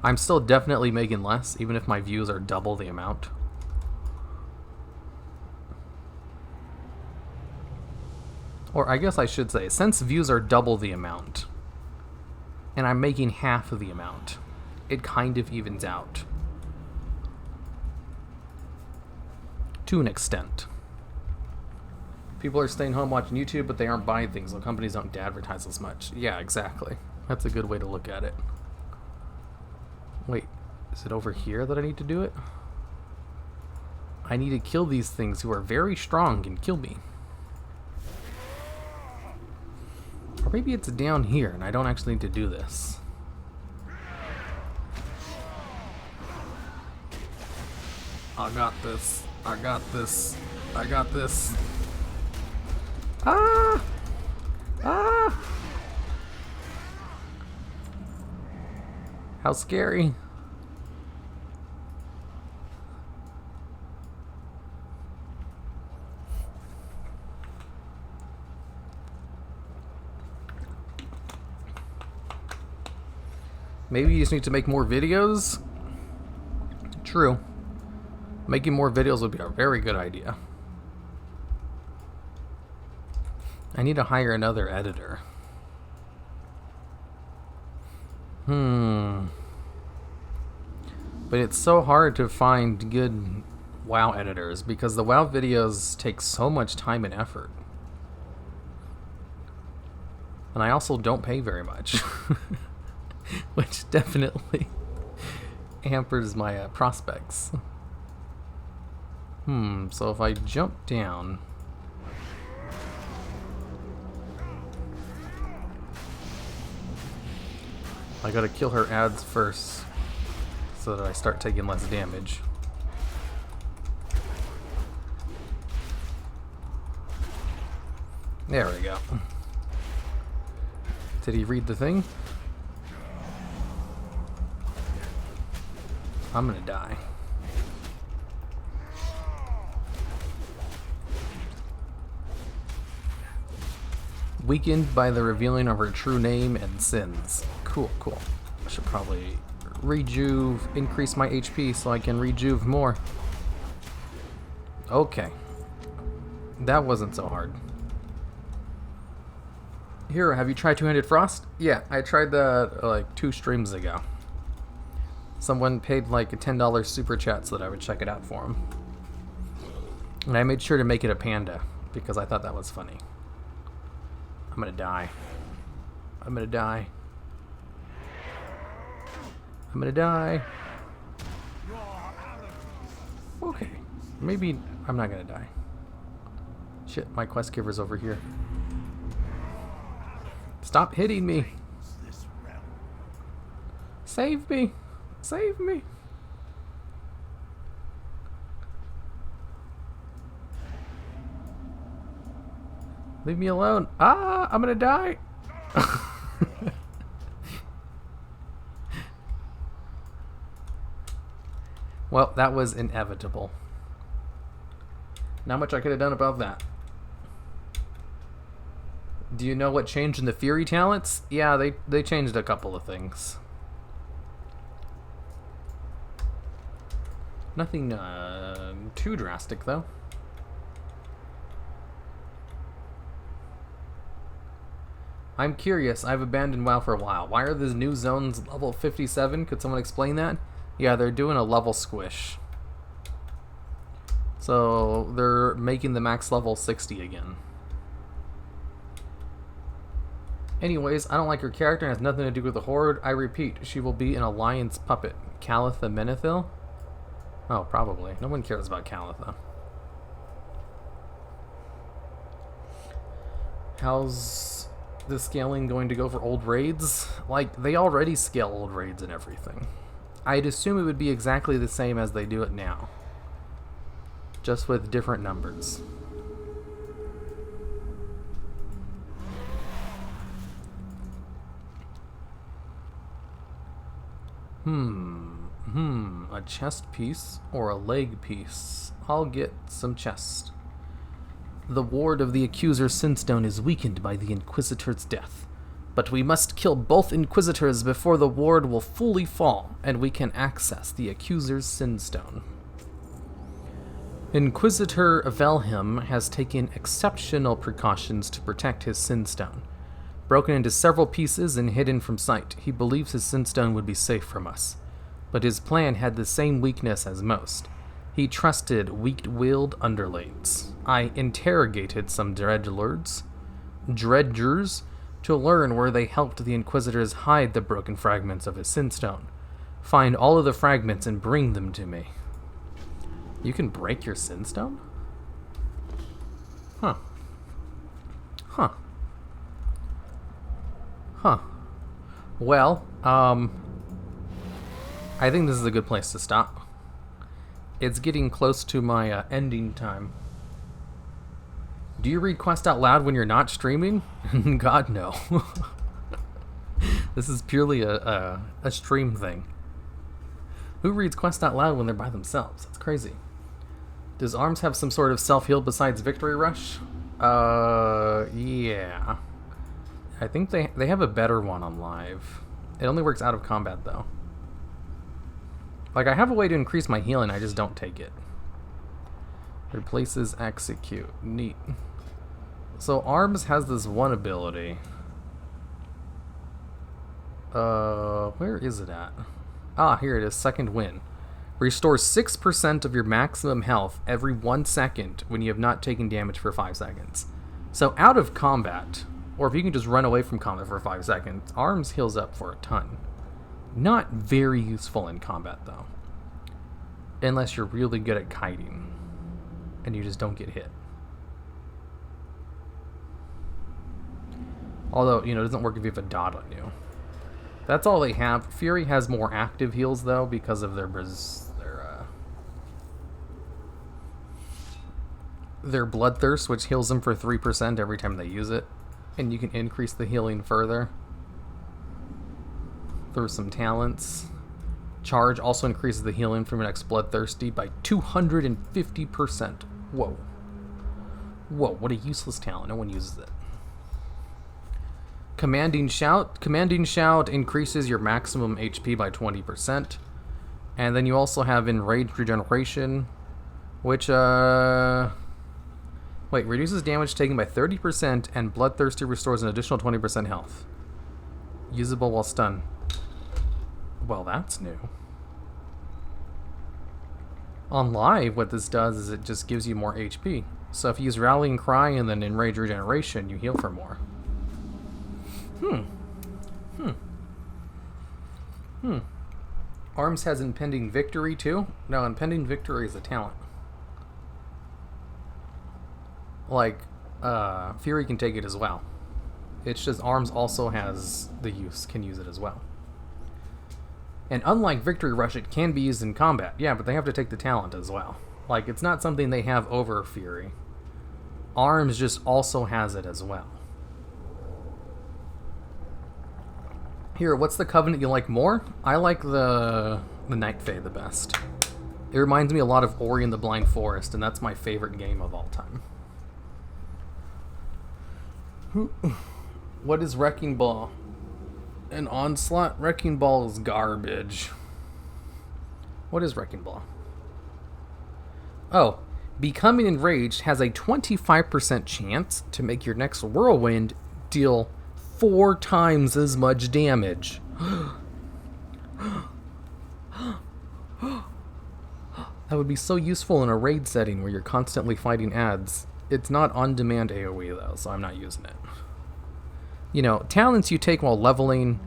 I'm still definitely making less, even if my views are double the amount. Or I guess I should say, since views are double the amount, and I'm making half of the amount, it kind of evens out. To an extent. People are staying home watching YouTube, but they aren't buying things, so companies don't advertise as much. Yeah, exactly. That's a good way to look at it. Wait, is it over here that I need to do it? I need to kill these things who are very strong and kill me. Or maybe it's down here and I don't actually need to do this. I got this. I got this. I got this. Ah! Ah! How scary. Maybe you just need to make more videos? True. Making more videos would be a very good idea. I need to hire another editor. But it's so hard to find good WoW editors because the WoW videos take so much time and effort. And I also don't pay very much. Which definitely hampers my prospects. So if I jump down... I gotta kill her ads first, so that I start taking less damage. There we go. Did he read the thing? I'm gonna die. Weakened by the revealing of her true name and sins. Cool, cool. I should probably increase my HP so I can rejuve more. Okay. That wasn't so hard. Hero, have you tried Two-Handed Frost? Yeah, I tried that like 2 streams ago. Someone paid like a $10 super chat so that I would check it out for him. And I made sure to make it a panda because I thought that was funny. I'm gonna die. I'm gonna die. I'm gonna die. Okay. Maybe I'm not gonna die. Shit, my quest giver's over here. Stop hitting me. Save me. Save me. Leave me alone. Ah, I'm gonna die. Well, that was inevitable. Not much I could have done about that. Do you know what changed in the Fury talents? Yeah, they changed a couple of things. Nothing too drastic, though. I'm curious. I've abandoned WoW for a while. Why are these new zones level 57? Could someone explain that? Yeah, they're doing a level squish. So they're making the max level 60 again. Anyways, I don't like her character. It has nothing to do with the Horde. I repeat, she will be an Alliance puppet. Calitha Menethil? Oh, probably. No one cares about Calitha. How's the scaling going to go for old raids? Like, they already scale old raids and everything. I'd assume it would be exactly the same as they do it now. Just with different numbers. A chest piece or a leg piece? I'll get some chest. The ward of the Accuser's Sinstone is weakened by the Inquisitor's death. But we must kill both Inquisitors before the ward will fully fall, and we can access the Accuser's Sinstone. Inquisitor Velhim has taken exceptional precautions to protect his Sinstone. Broken into several pieces and hidden from sight, he believes his Sinstone would be safe from us. But his plan had the same weakness as most. He trusted weak-willed underlings. I interrogated some dredgers to learn where they helped the Inquisitors hide the broken fragments of his Sinstone. Find all of the fragments and bring them to me. You can break your Sinstone? Huh. Well, I think this is a good place to stop. It's getting close to my ending time. Do you read quest out loud when you're not streaming? God, no. This is purely a stream thing. Who reads quest out loud when they're by themselves? That's crazy. Does ARMS have some sort of self-heal besides Victory Rush? Yeah. I think they have a better one on live. It only works out of combat, though. Like, I have a way to increase my healing, I just don't take it. Replaces execute. Neat. So ARMS has this one ability. Where is it at? Ah, here it is, Second Wind. Restores 6% of your maximum health every 1 second when you have not taken damage for 5 seconds. So out of combat, or if you can just run away from combat for 5 seconds, ARMS heals up for a ton. Not very useful in combat, though. Unless you're really good at kiting. And you just don't get hit. Although, you know, it doesn't work if you have a dot on you. That's all they have. Fury has more active heals, though, because of their Bloodthirst, which heals them for 3% every time they use it. And you can increase the healing further through some talents. Charge also increases the healing from your next Bloodthirsty by 250%. Whoa. Whoa, what a useless talent. No one uses it. Commanding Shout. Commanding Shout increases your maximum HP by 20%. And then you also have Enraged Regeneration, which, wait, reduces damage taken by 30%, and Bloodthirsty restores an additional 20% health. Usable while stunned. Well, that's new. On live, what this does is it just gives you more HP. So if you use Rallying Cry and then Enrage Regeneration, you heal for more. Arms has Impending Victory too? No, Impending Victory is a talent. Like, Fury can take it as well. It's just Arms also has can use it as well. And unlike Victory Rush, it can be used in combat. Yeah, but they have to take the talent as well. Like, it's not something they have over Fury. Arms just also has it as well. Here, what's the Covenant you like more? I like the Night Fae the best. It reminds me a lot of Ori and the Blind Forest, and that's my favorite game of all time. What is Wrecking Ball? An Onslaught? Wrecking Ball is garbage. What is Wrecking Ball? Oh, Becoming Enraged has a 25% chance to make your next Whirlwind deal 4 times as much damage. That would be so useful in a raid setting where you're constantly fighting ads. It's not on-demand AoE though, so I'm not using it. You know, talents you take while leveling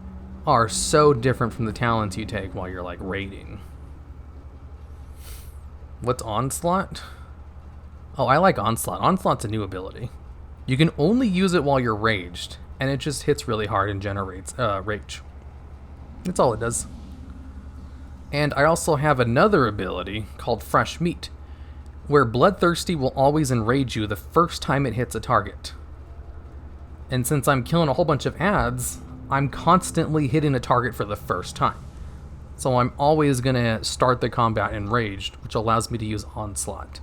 are so different from the talents you take while you're like raiding. What's Onslaught? Oh, I like Onslaught. Onslaught's a new ability. You can only use it while you're raged, and it just hits really hard and generates rage. That's all it does. And I also have another ability called Fresh Meat, where Bloodthirsty will always enrage you the first time it hits a target. And since I'm killing a whole bunch of ads, I'm constantly hitting a target for the first time. So I'm always going to start the combat enraged, which allows me to use Onslaught,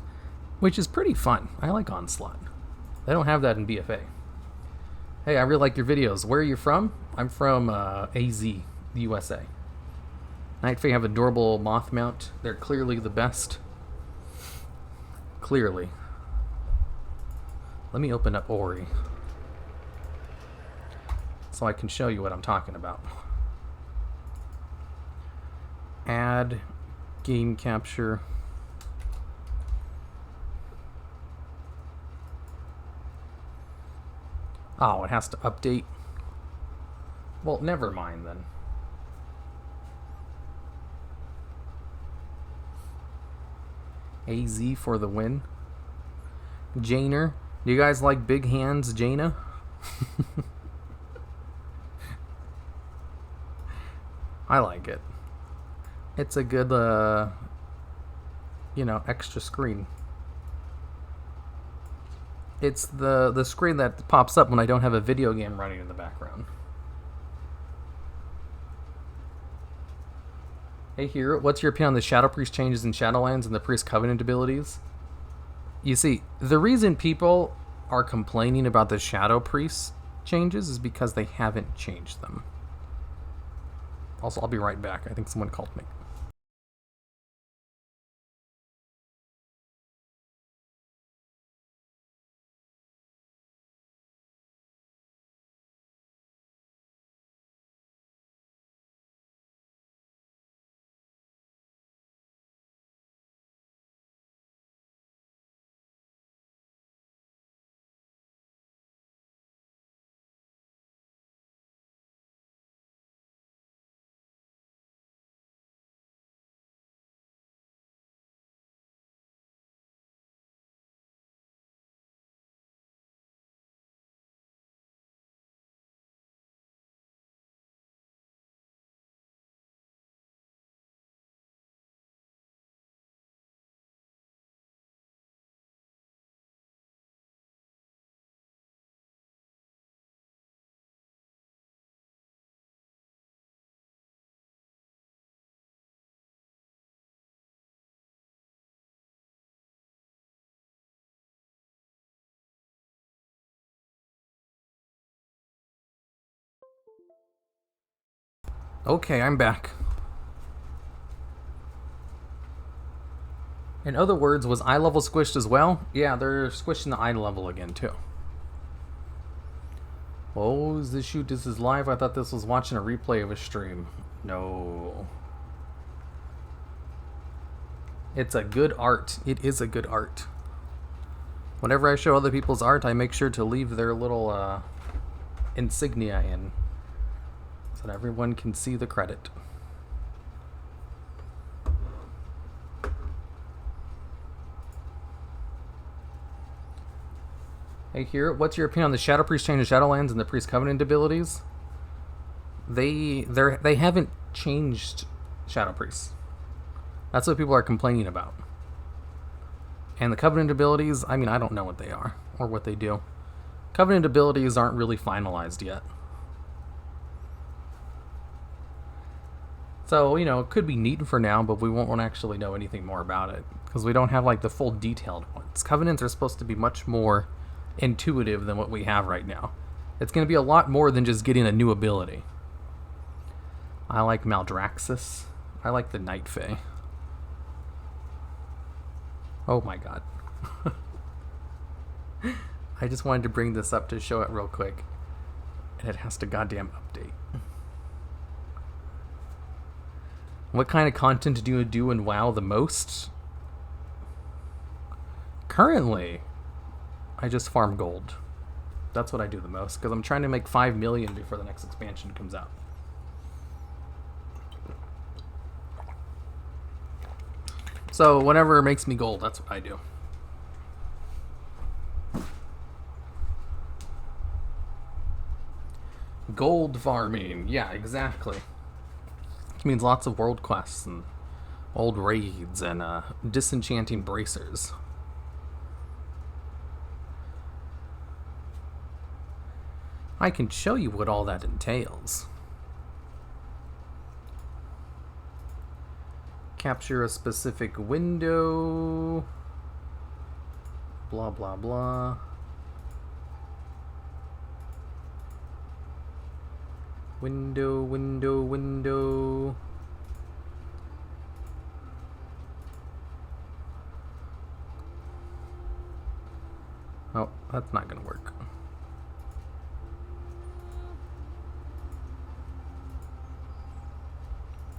which is pretty fun. I like Onslaught. They don't have that in BFA. Hey, I really like your videos. Where are you from? I'm from AZ, the USA. Night Fae have adorable moth mount. They're clearly the best. Clearly. Let me open up Ori so I can show you what I'm talking about. Add game capture. Oh, it has to update. Well, never mind then. AZ for the win. Janer. Do you guys like big hands, Jaina? I like it. It's a good, you know, extra screen. It's the screen that pops up when I don't have a video game running in the background. Hey Hero, what's your opinion on the Shadow Priest changes in Shadowlands and the Priest Covenant abilities? You see, the reason people are complaining about the Shadow Priest changes is because they haven't changed them. Also, I'll be right back. I think someone called me. Okay, I'm back. In other words, was eye level squished as well? Yeah, they're squishing the eye level again too. Oh, is this shoot? This is live? I thought this was watching a replay of a stream. No. It's a good art. It is a good art. Whenever I show other people's art, I make sure to leave their little insignia in so that everyone can see the credit. Hey, here, what's your opinion on the Shadow Priest change to Shadowlands and the Priest Covenant abilities? They haven't changed Shadow Priests. That's what people are complaining about. And the Covenant abilities, I mean, I don't know what they are or what they do. Covenant abilities aren't really finalized yet. So, you know, it could be neat for now, but we won't actually know anything more about it because we don't have like the full detailed ones. Covenants are supposed to be much more intuitive than what we have right now. It's going to be a lot more than just getting a new ability. I like Maldraxxus. I like the Night Fae. Oh my god. I just wanted to bring this up to show it real quick. And it has to goddamn update. What kind of content do you do in WoW the most? Currently, I just farm gold. That's what I do the most, because I'm trying to make 5 million before the next expansion comes out. So whenever it makes me gold, that's what I do. Gold farming, yeah, exactly. Which means lots of world quests and old raids and disenchanting bracers. I can show you what all that entails. Capture a specific window. Blah, blah, blah. Window, window, window. Oh, that's not gonna work.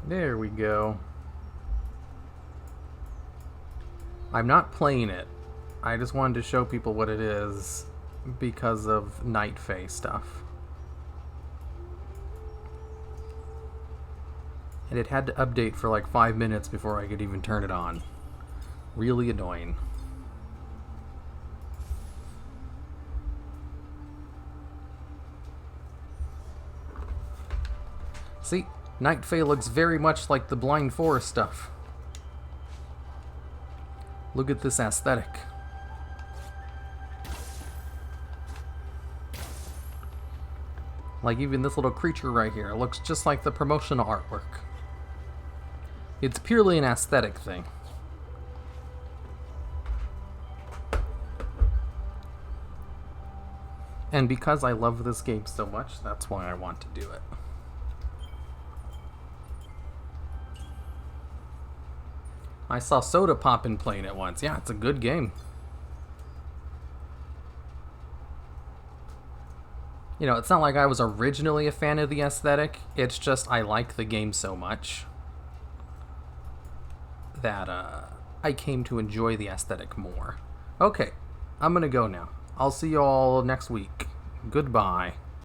There we go. I'm not playing it. I just wanted to show people what it is because of Night Fae stuff. And it had to update for like 5 minutes before I could even turn it on. Really annoying. See? Night Fae looks very much like the Blind Forest stuff. Look at this aesthetic. Like even this little creature right here looks just like the promotional artwork. It's purely an aesthetic thing. And because I love this game so much, that's why I want to do it. I saw Soda Poppin' playing it once. Yeah, it's a good game. You know, it's not like I was originally a fan of the aesthetic. It's just I like the game so much that I came to enjoy the aesthetic more. Okay, I'm gonna go now. I'll see you all next week. Goodbye.